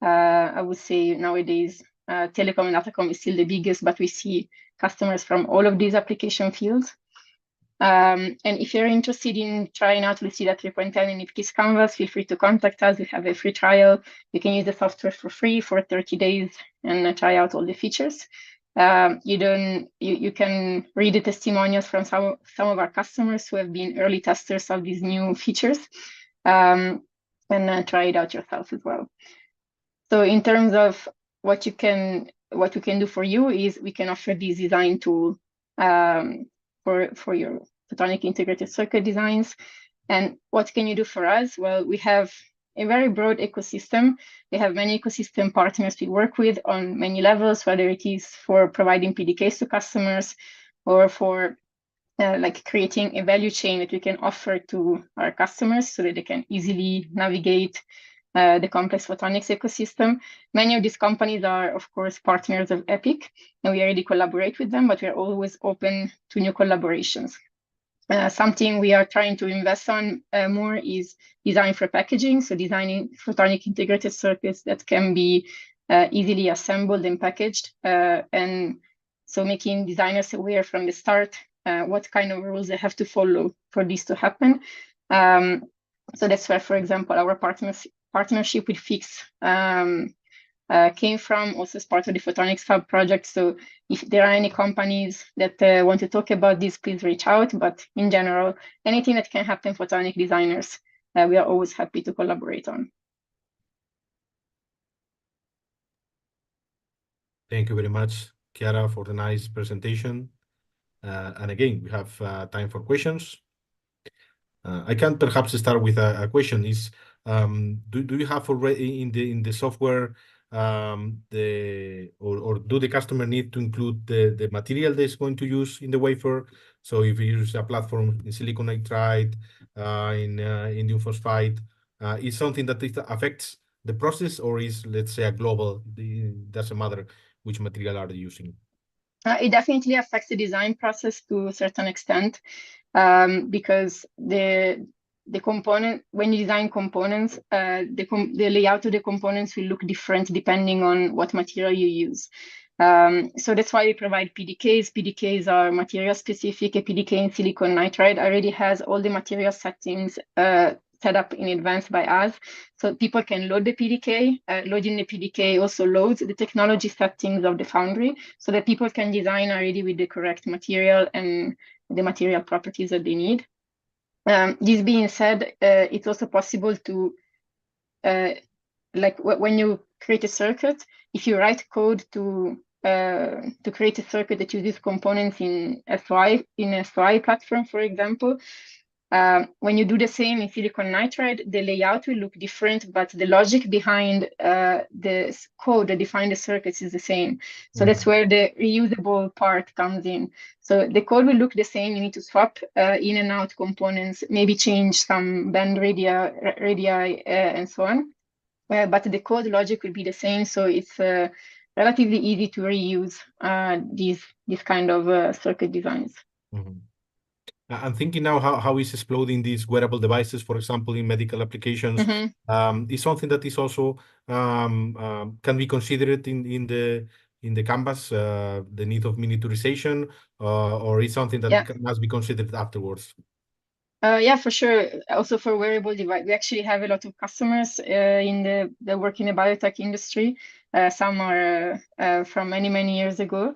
I would say nowadays, telecom and datacom is still the biggest, but we see customers from all of these application fields. And if you're interested in trying out LUCEDA 3.10 and IPKIS Canvas, feel free to contact us. We have a free trial. You can use the software for free for 30 days and try out all the features. You can read the testimonials from some of our customers who have been early testers of these new features, and try it out yourself as well. So in terms of what we can do for you is we can offer this design tool for your photonic integrated circuit designs. And what can you do for us? Well, we have a very broad ecosystem. We have many ecosystem partners we work with on many levels, whether it is for providing PDKs to customers or for like creating a value chain that we can offer to our customers so that they can easily navigate the complex photonics ecosystem. Many of these companies are, of course, partners of EPIC, and we already collaborate with them, but we are always open to new collaborations. Something we are trying to invest on more is design for packaging, so designing photonic integrated circuits that can be easily assembled and packaged, and so making designers aware from the start what kind of rules they have to follow for this to happen. So that's where, for example, our partnership with Fix came from, also as part of the Photonics Fab project. So if there are any companies that want to talk about this, please reach out. But in general, anything that can happen photonic designers, we are always happy to collaborate on. Thank you very much, Chiara, for the nice presentation. And again, we have time for questions. I can perhaps start with a question. Is do you have already in the software or do the customer need to include the material that's going to use in the wafer? So if you use a platform in silicon nitride, in indium phosphide, is something that it affects the process, or is, let's say, a global? Doesn't matter which material are they using? It definitely affects the design process to a certain extent, because the component, when you design components, the layout of the components will look different depending on what material you use. So that's why we provide PDKs. PDKs are material specific. A PDK in silicon nitride already has all the material settings set up in advance by us. So people can load the PDK. Loading the PDK also loads the technology settings of the foundry so that people can design already with the correct material and the material properties that they need. This being said, it's also possible to, like when you create a circuit, if you write code to create a circuit that uses components in SOI platform, for example, when you do the same in silicon nitride, the layout will look different, but the logic behind the code that defines the circuits is the same. So that's where the reusable part comes in. So the code will look the same. You need to swap in and out components, maybe change some band radii and so on. But the code logic will be the same. So it's relatively easy to reuse these kind of circuit designs. I'm thinking now how is exploding these wearable devices, for example, in medical applications. Is something that is also can be considered in the canvas, the need of miniaturization, or is something that must be considered afterwards? Yeah, for sure. Also for wearable device, we actually have a lot of customers that work in the biotech industry. Some are from many years ago.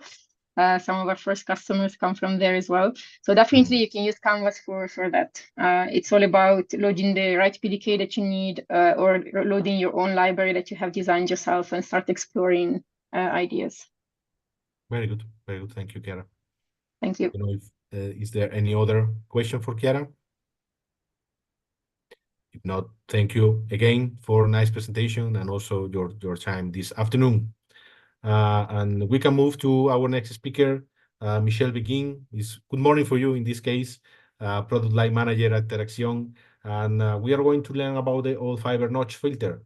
Some of our first customers come from there as well. So definitely you can use Canvas for that. It's all about loading the right PDK that you need, or loading your own library that you have designed yourself and start exploring ideas. Very good. Very good. Thank you, Chiara. Thank you. I don't know if, is there any other question for Chiara? If not, thank you again for a nice presentation and also your time this afternoon. And we can move to our next speaker, Michel Bégin. Good morning for you in this case, product line manager at Teraxion. And we are going to learn about the all fiber notch filter.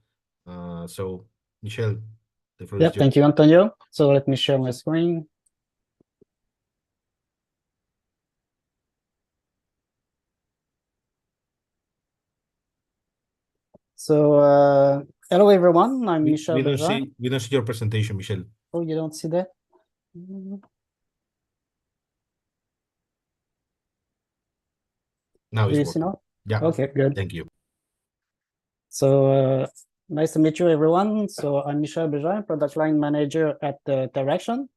So, Michel, the floor is yours. Thank you, Antonio. So let me share my screen. So, hello everyone. I'm Michel. We don't see your presentation, Michel. Oh, you don't see that? Now do you see now? Yeah. Okay, good. Thank you. So nice to meet you, everyone. So I'm Michel Bégin, product line manager at Teraxion.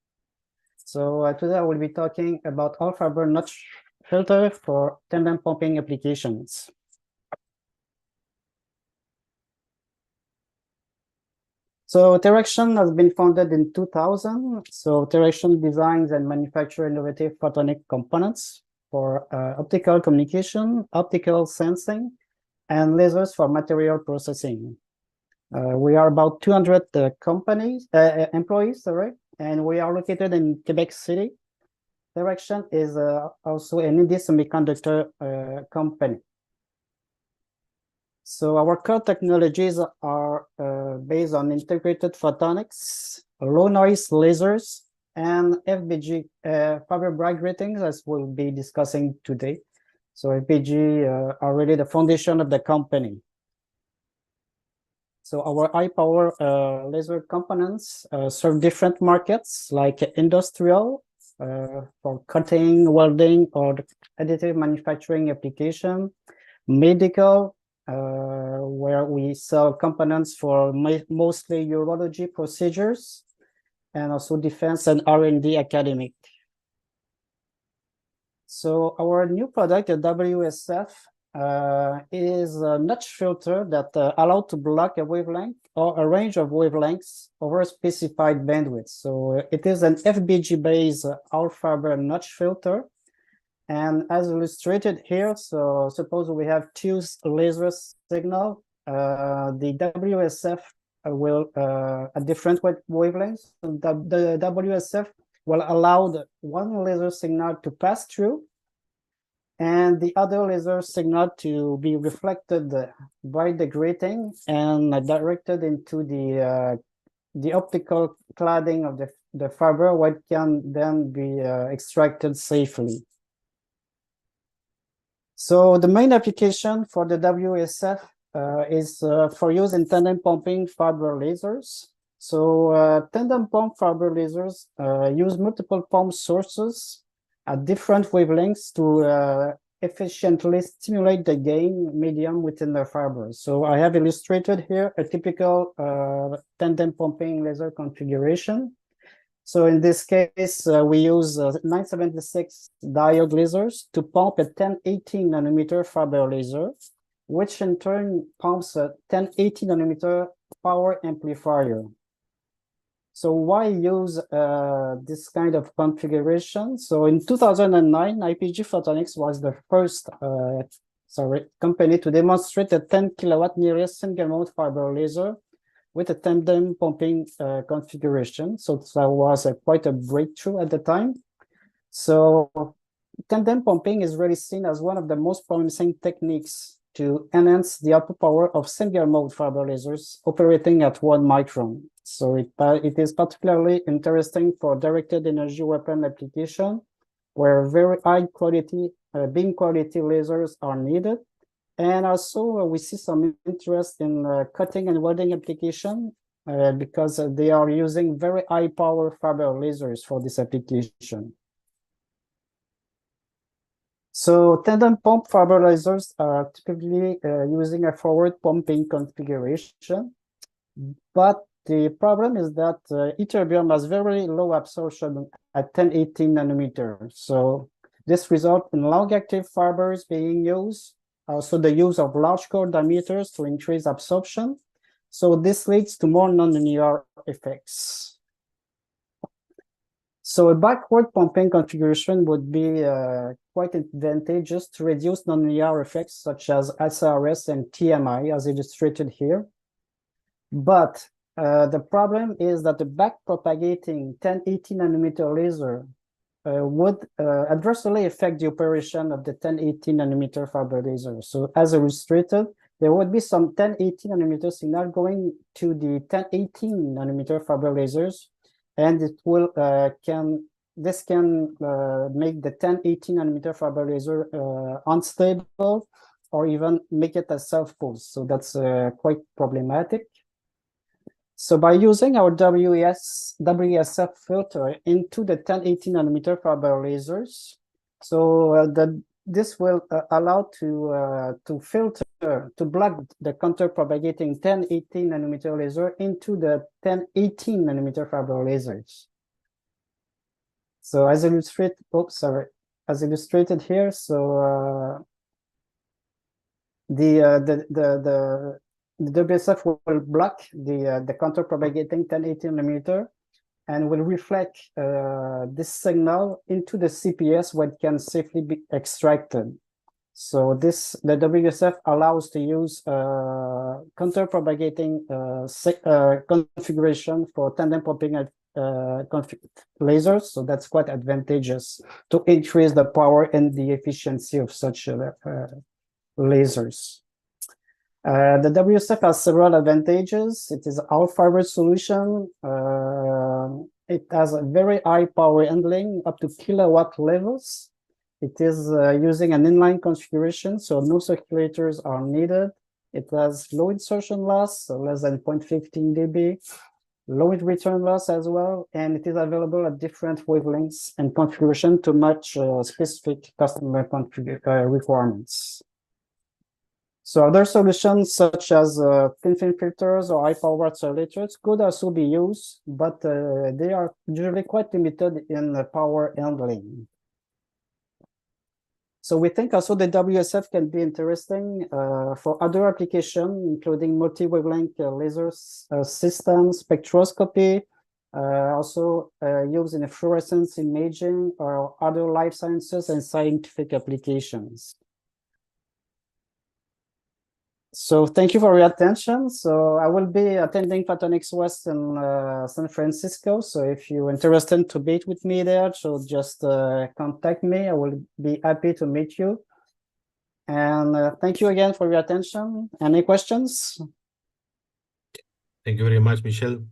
So today I will be talking about all fiber notch filter for tandem pumping applications. So Teraxion has been founded in 2000. So Teraxion designs and manufactures innovative photonic components for optical communication, optical sensing, and lasers for material processing. We are about 200 employees, and we are located in Quebec City. Teraxion is also an indie semiconductor company. So our core technologies are based on integrated photonics, low noise lasers, and FBG fiber Bragg gratings, as we'll be discussing today. So FBG are really the foundation of the company. So our high power laser components serve different markets like industrial for cutting, welding, or additive manufacturing application, medical, where we sell components for mostly urology procedures, and also defense and R&D academic. So our new product, the WSF, is a notch filter that allows to block a wavelength or a range of wavelengths over a specified bandwidth. So it is an FBG-based all-fiber notch filter. And as illustrated here, so suppose we have two laser signal, the WSF will at different wavelengths. The WSF will allow one laser signal to pass through and the other laser signal to be reflected by the grating and directed into the optical cladding of the fiber, what can then be extracted safely. So the main application for the WSF is for use in tandem pumping fiber lasers. So tandem pump fiber lasers use multiple pump sources at different wavelengths to efficiently stimulate the gain medium within the fiber. So I have illustrated here a typical tandem pumping laser configuration. So in this case, we use 976 diode lasers to pump a 1080 nanometer fiber laser, which in turn pumps a 1080 nanometer power amplifier. So why use this kind of configuration? So in 2009, IPG Photonics was the first company to demonstrate a 10 kilowatt nearest single mode fiber laser with a tandem pumping configuration. So that was quite a breakthrough at the time. So tandem pumping is really seen as one of the most promising techniques to enhance the output power of single mode fiber lasers operating at 1 micron. So it is particularly interesting for directed energy weapon application, where very high quality beam quality lasers are needed. And also we see some interest in cutting and welding application because they are using very high power fiber lasers for this application. So tandem pump fiber lasers are typically using a forward pumping configuration, but the problem is that ytterbium has very low absorption at 1080 nanometers. So this results in long active fibers being used, also the use of large core diameters to increase absorption. So this leads to more nonlinear effects. So a backward pumping configuration would be quite advantageous to reduce nonlinear effects such as SRS and TMI, as illustrated here. But the problem is that the back-propagating 1080 nanometer laser would adversely affect the operation of the 1080 nanometer fiber laser. So as illustrated, there would be some 1080 nanometer signal going to the 1018 nanometer fiber lasers, and it will this can make the 1080 nanometer fiber laser unstable or even make it a self-pulse. So that's quite problematic. So by using our WSF filter into the 1080 nanometer fiber lasers, so this will allow to filter, to block the counter-propagating 1080 nanometer laser into the 1018 nanometer fiber lasers. So as illustrated, as illustrated here, so the WSF will block the counter-propagating 1080 nanometer and will reflect this signal into the CPS where it can safely be extracted. So the WSF allows to use counter-propagating configuration for tandem pumping lasers, so that's quite advantageous to increase the power and the efficiency of such lasers. The WSF has several advantages. It is an all-fiber solution. It has a very high power handling, up to kilowatt levels. It is using an inline configuration, so no circulators are needed. It has low insertion loss, so less than 0.15 dB, low return loss as well, and it is available at different wavelengths and configuration to match specific customer requirements. So other solutions such as thin film filters or high power oscillators could also be used, but they are usually quite limited in power handling. So we think also the WSF can be interesting for other applications, including multi-wavelength laser systems, spectroscopy, also used in fluorescence imaging or other life sciences and scientific applications. So thank you for your attention. So I will be attending Photonics West in San Francisco. So if you're interested to meet with me there, so just contact me. I will be happy to meet you. And thank you again for your attention. Any questions? Thank you very much, Michel.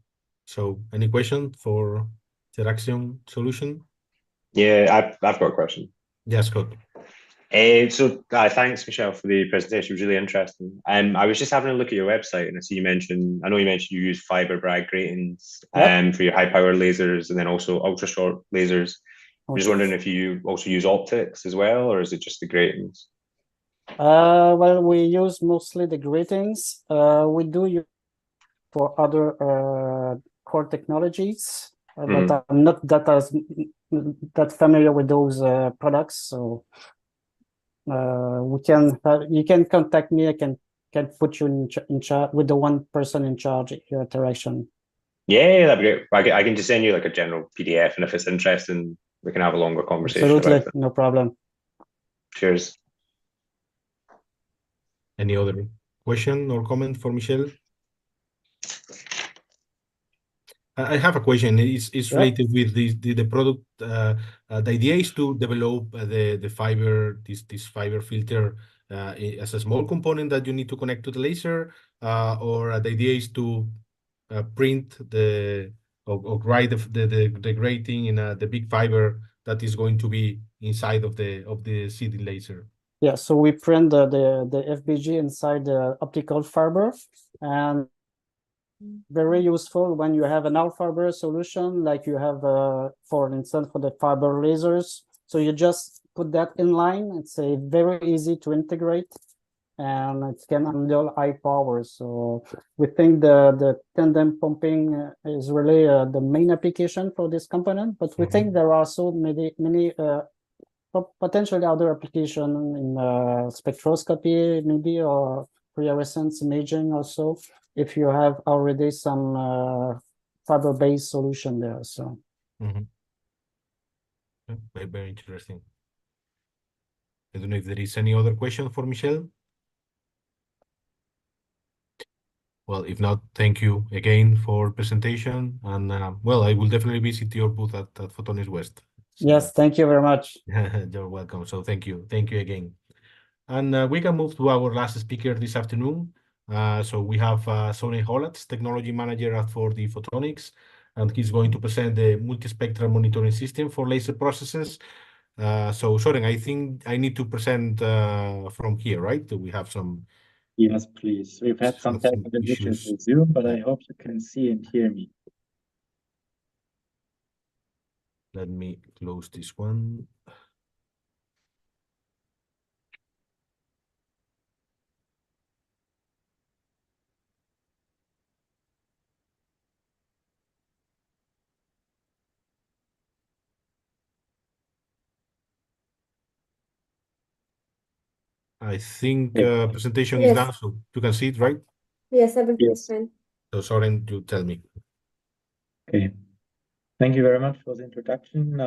So any question for Teraxion solution? Yeah, I've got a question. Yes, Scott. Thanks, Michel, for the presentation. It was really interesting. I was just having a look at your website, and I know you mentioned you use fiber Bragg gratings for your high power lasers, and then also ultra short lasers. I'm just wondering if you also use optics as well, or is it just the gratings? Well, we use mostly the gratings. We do use for other core technologies, but I'm not that familiar with those products. So you can contact me. I can put you in charge with the one person in charge here at Teraxion. Yeah, that'd be great. I can just send you like a general PDF, and if it's interesting, we can have a longer conversation. Absolutely, about it. no problem. Cheers. Any other question or comment for Michel? I have a question. It's related with the product. The idea is to develop the fiber, this fiber filter as a small component that you need to connect to the laser, or the idea is to print or write the grating in the big fiber that is going to be inside of the CD laser. Yeah, so we print the FBG inside the optical fiber, and very useful when you have an all fiber solution like you have for instance for the fiber lasers. So you just put that in line. It's very easy to integrate, and it can handle high power. So we think the tandem pumping is really the main application for this component, but we think there are so many potentially other application in spectroscopy, maybe, or fluorescence imaging also, if you have already some fiber-based solution there. So very, very interesting. I don't know if there is any other question for Michel. Well, if not, thank you again for presentation, and well, I will definitely visit your booth at Photonics West. So, yes, thank you very much. You're welcome. So thank you again. And we can move to our last speaker this afternoon. So we have Sören Hollatz, Technology Manager for the Photonics, and he's going to present the multispectral monitoring system for laser processes. So Sören, I think I need to present from here, right? We have some... Yes, please. We've had some technical issues with Zoom, but I hope you can see and hear me. Let me close this one. I think presentation is done, so you can see it, right? Yes, everything is fine. So Sören, you tell me. Okay. Thank you very much for the introduction.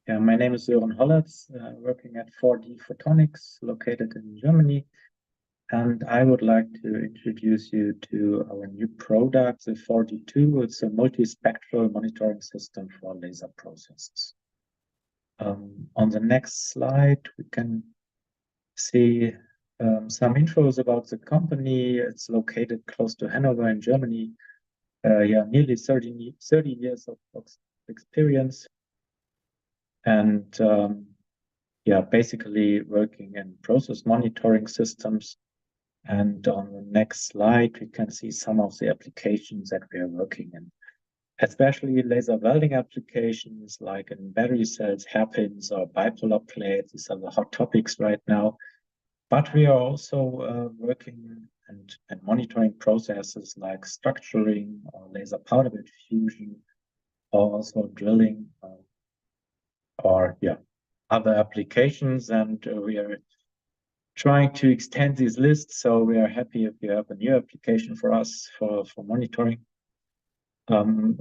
Yeah, my name is Sören Hollatz, working at 4D Photonics, located in Germany. and I would like to introduce you to our new product, the 42. It's a multispectral monitoring system for laser processes. On the next slide, we can see some infos about the company. It's located close to Hanover in Germany. Yeah, nearly 30 years of experience. And yeah, basically working in process monitoring systems. And on the next slide, we can see some of the applications that we are working in, especially laser welding applications like in battery cells, hairpins, or bipolar plates. These are the hot topics right now. But we are also working and monitoring processes like structuring or laser powder bed fusion, or also drilling, or yeah, other applications. And we are trying to extend these lists. So we are happy if you have a new application for us for monitoring. On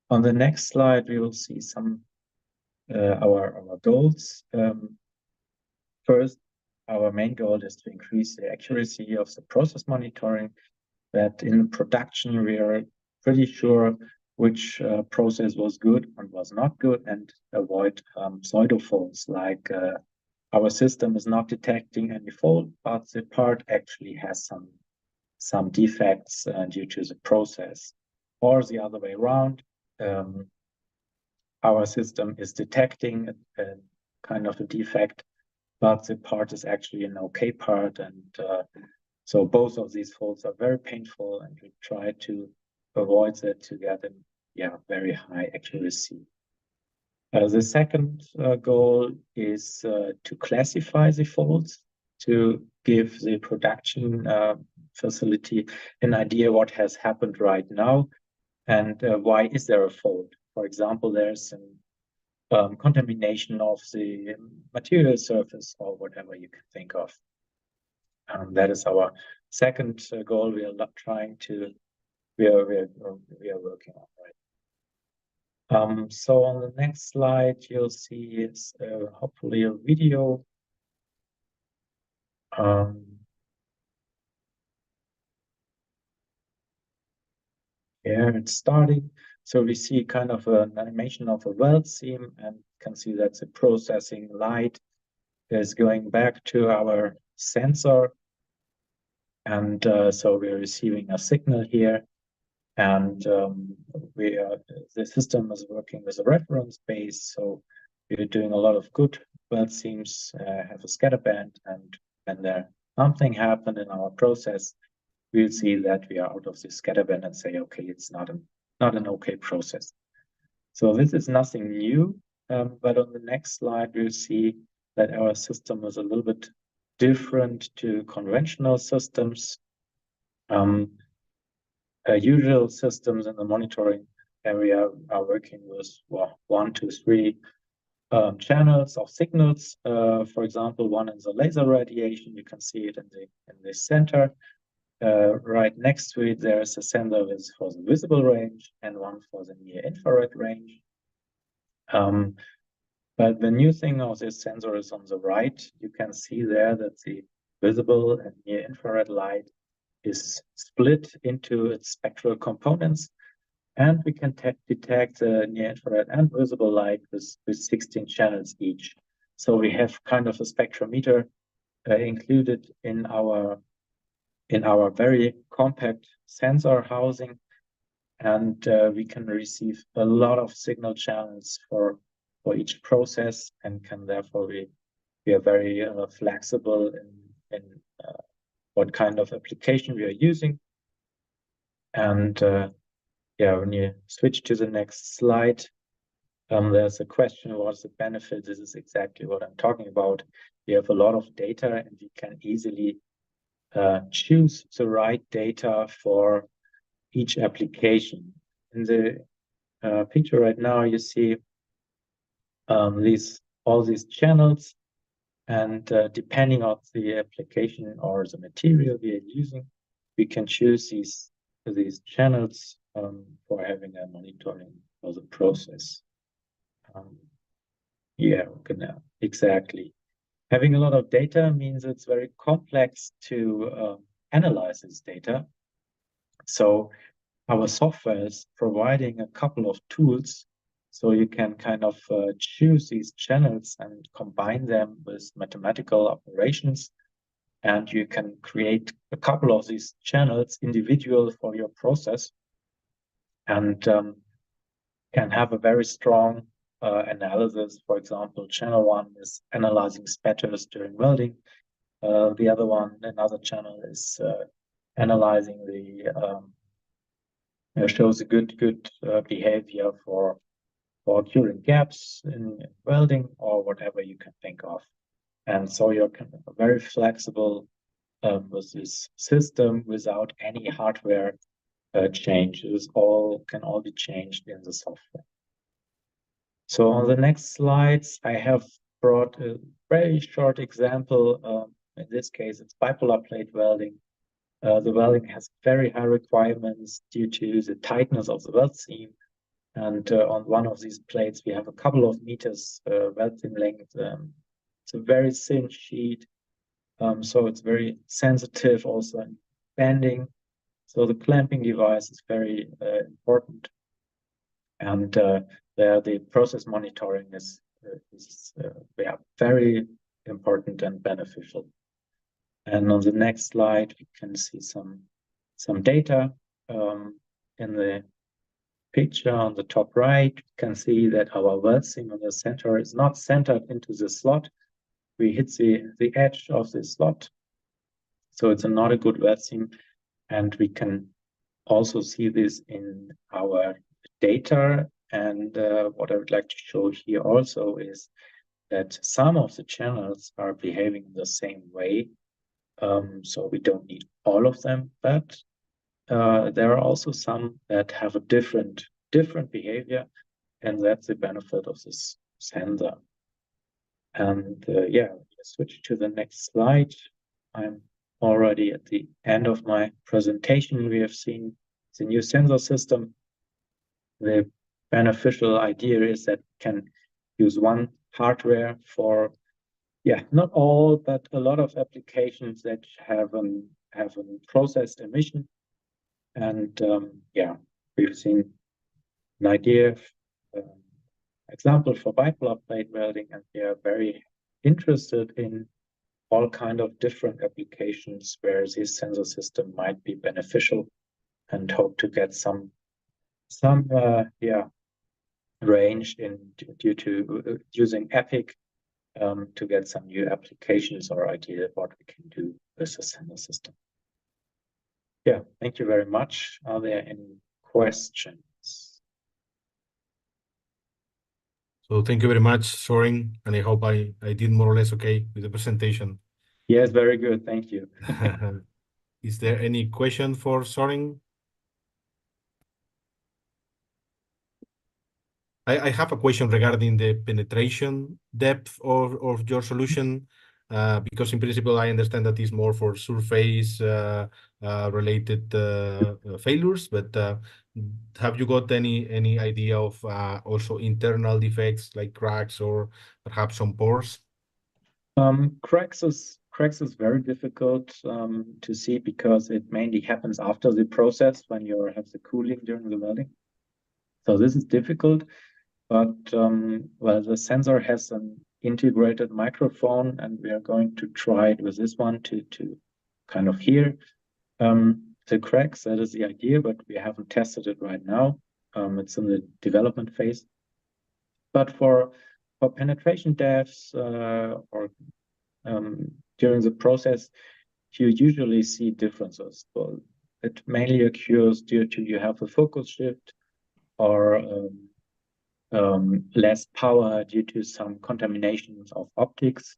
the next slide, we will see some our goals. First, our main goal is to increase the accuracy of the process monitoring, that in production we are pretty sure which process was good and was not good, and avoid pseudo faults, like our system is not detecting any fault, but the part actually has some defects due to the process, or the other way around. Our system is detecting a kind of a defect, but the part is actually an okay part, and so both of these faults are very painful, and we try to avoid that to get them, yeah, very high accuracy. The second goal is to classify the faults, to give the production facility an idea what has happened right now, and why is there a fault. For example, there's some contamination of the material surface, or whatever you can think of. That is our second goal. We are we are working on, right? So on the next slide, you'll see it's hopefully a video. Yeah, it's starting. So we see kind of an animation of a weld seam, and can see that the processing light is going back to our sensor. And so we're receiving a signal here. And the system is working with a reference base. So we're doing a lot of good weld seams, have a scatter band, and when there something happened in our process, we'll see that we are out of the scatter band and say, okay, it's not an okay process. So this is nothing new, but on the next slide, we'll see that our system is a little bit different to conventional systems. Usual systems in the monitoring area are working with 1 to 3 channels of signals. For example, one is the laser radiation. You can see it in the center. Right next to it, there is a sensor for the visible range and one for the near infrared range. But the new thing of this sensor is on the right. You can see there that the visible and near infrared light is split into its spectral components, and we can detect the near infrared and visible light with 16 channels each. So we have kind of a spectrometer included in our very compact sensor housing, and we can receive a lot of signal channels for each process, and can therefore we are very flexible in what kind of application we are using. And yeah, when you switch to the next slide, there's a question, what's the benefit? This is exactly what I'm talking about. We have a lot of data, and we can easily choose the right data for each application. In the picture right now, you see all these channels, and depending on the application or the material we are using, we can choose these channels for having a monitoring for the process. Yeah, exactly. Having a lot of data means it's very complex to analyze this data. So our software is providing a couple of tools so you can kind of choose these channels and combine them with mathematical operations. And you can create a couple of these channels individual for your process and can have a very strong analysis. For example, channel 1 is analyzing spatters during welding. The other one, another channel, is analyzing the shows a good behavior for curing gaps in welding or whatever you can think of. And so you're kind of very flexible with this system without any hardware changes. Can all be changed in the software. So on the next slides, I have brought a very short example. In this case, it's bipolar plate welding. The welding has very high requirements due to the tightness of the weld seam. And on one of these plates, we have a couple of meters weld seam length. It's a very thin sheet, so it's very sensitive also in bending. So the clamping device is very important. And the process monitoring is very important and beneficial. And on the next slide, we can see some data. In the picture on the top right, you can see that our weld seam in the center is not centered into the slot. We hit the edge of the slot. So it's not a good weld seam. And we can also see this in our data. And what I would like to show here also is that some of the channels are behaving the same way. So we don't need all of them, but there are also some that have a different behavior, and that's the benefit of this sensor. And yeah, let's switch to the next slide. I'm already at the end of my presentation. We have seen the new sensor system. The beneficial idea is that we can use one hardware for, not all, but a lot of applications that have a processed emission. And we've seen an idea, example for bipolar plate welding, and we are very interested in all kind of different applications where this sensor system might be beneficial, and hope to get some range due to using EPIC to get some new applications or idea what we can do with the sensor system. Yeah, thank you very much. Are there any questions? So thank you very much, Sören, and I hope I did more or less okay with the presentation. Yes, very good. Thank you. Is there any question for Sören? I have a question regarding the penetration depth of your solution, because in principle, I understand that it's more for surface related failures, but have you got any idea of also internal defects like cracks or perhaps some pores? Cracks is very difficult to see because it mainly happens after the process when you have the cooling during the welding. So this is difficult, but well, the sensor has an integrated microphone, and we are going to try it with this one to kind of hear the cracks. That is the idea, but we haven't tested it right now. It's in the development phase. But for penetration depths or during the process, you usually see differences. Well, it mainly occurs due to you have a focus shift or less power due to some contaminations of optics,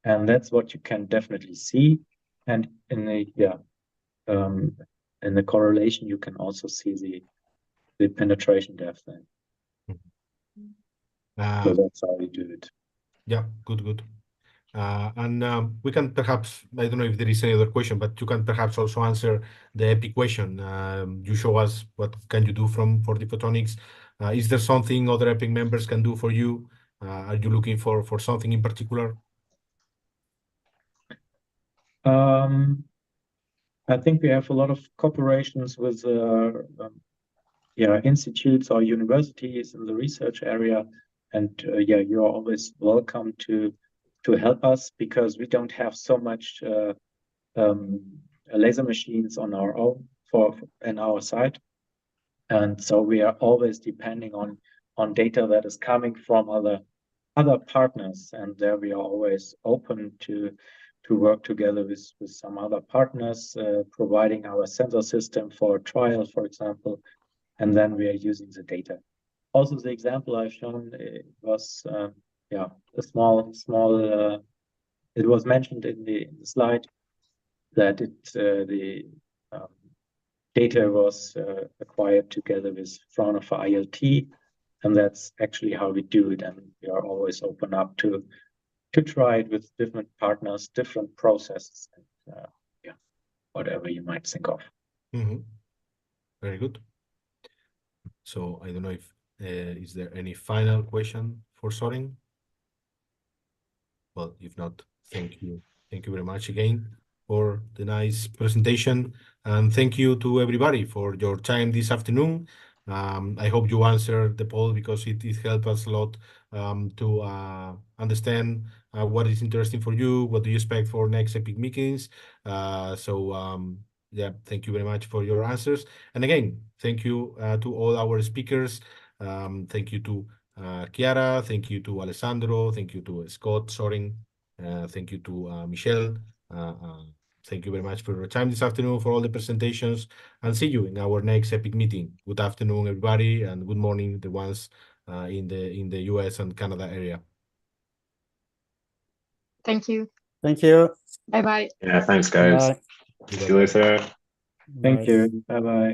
and that's what you can definitely see. And in the correlation, you can also see the penetration depth then. So that's how we do it. Yeah, good. And we can perhaps, I don't know if there is any other question, but you can perhaps also answer the EPIC question. You show us what can you do for the photonics. Is there something other EPIC members can do for you? Are you looking for something in particular? I think we have a lot of cooperations with institutes or universities in the research area, and you're always welcome to help us, because we don't have so much laser machines on our own in our site, and so we are always depending on data that is coming from other partners, and there we are always open to work together with some other partners, providing our sensor system for a trial, for example, and then we are using the data. Also, the example I've shown was a small. It was mentioned in the slide that the data was acquired together with Fraunhofer ILT, and that's actually how we do it. And we are always open up to try it with different partners, different processes, and whatever you might think of. Mm-hmm. Very good. So I don't know if is there any final question for Sören? Well, if not, thank you. Thank you very much again for the nice presentation, and thank you to everybody for your time this afternoon. I hope you answered the poll, because it helped us a lot to understand what is interesting for you, what do you expect for next EPIC meetings. Thank you very much for your answers. And again, thank you to all our speakers. Thank you to Chiara, thank you to Alessandro, thank you to Scott, Sören, thank you to Michel. Thank you very much for your time this afternoon, for all the presentations, and see you in our next EPIC meeting. Good afternoon, everybody, and good morning, the ones in the US and Canada area. Thank you. Thank you. Bye-bye. Yeah, thanks, guys. Bye. See you later. Thank you. Bye-bye.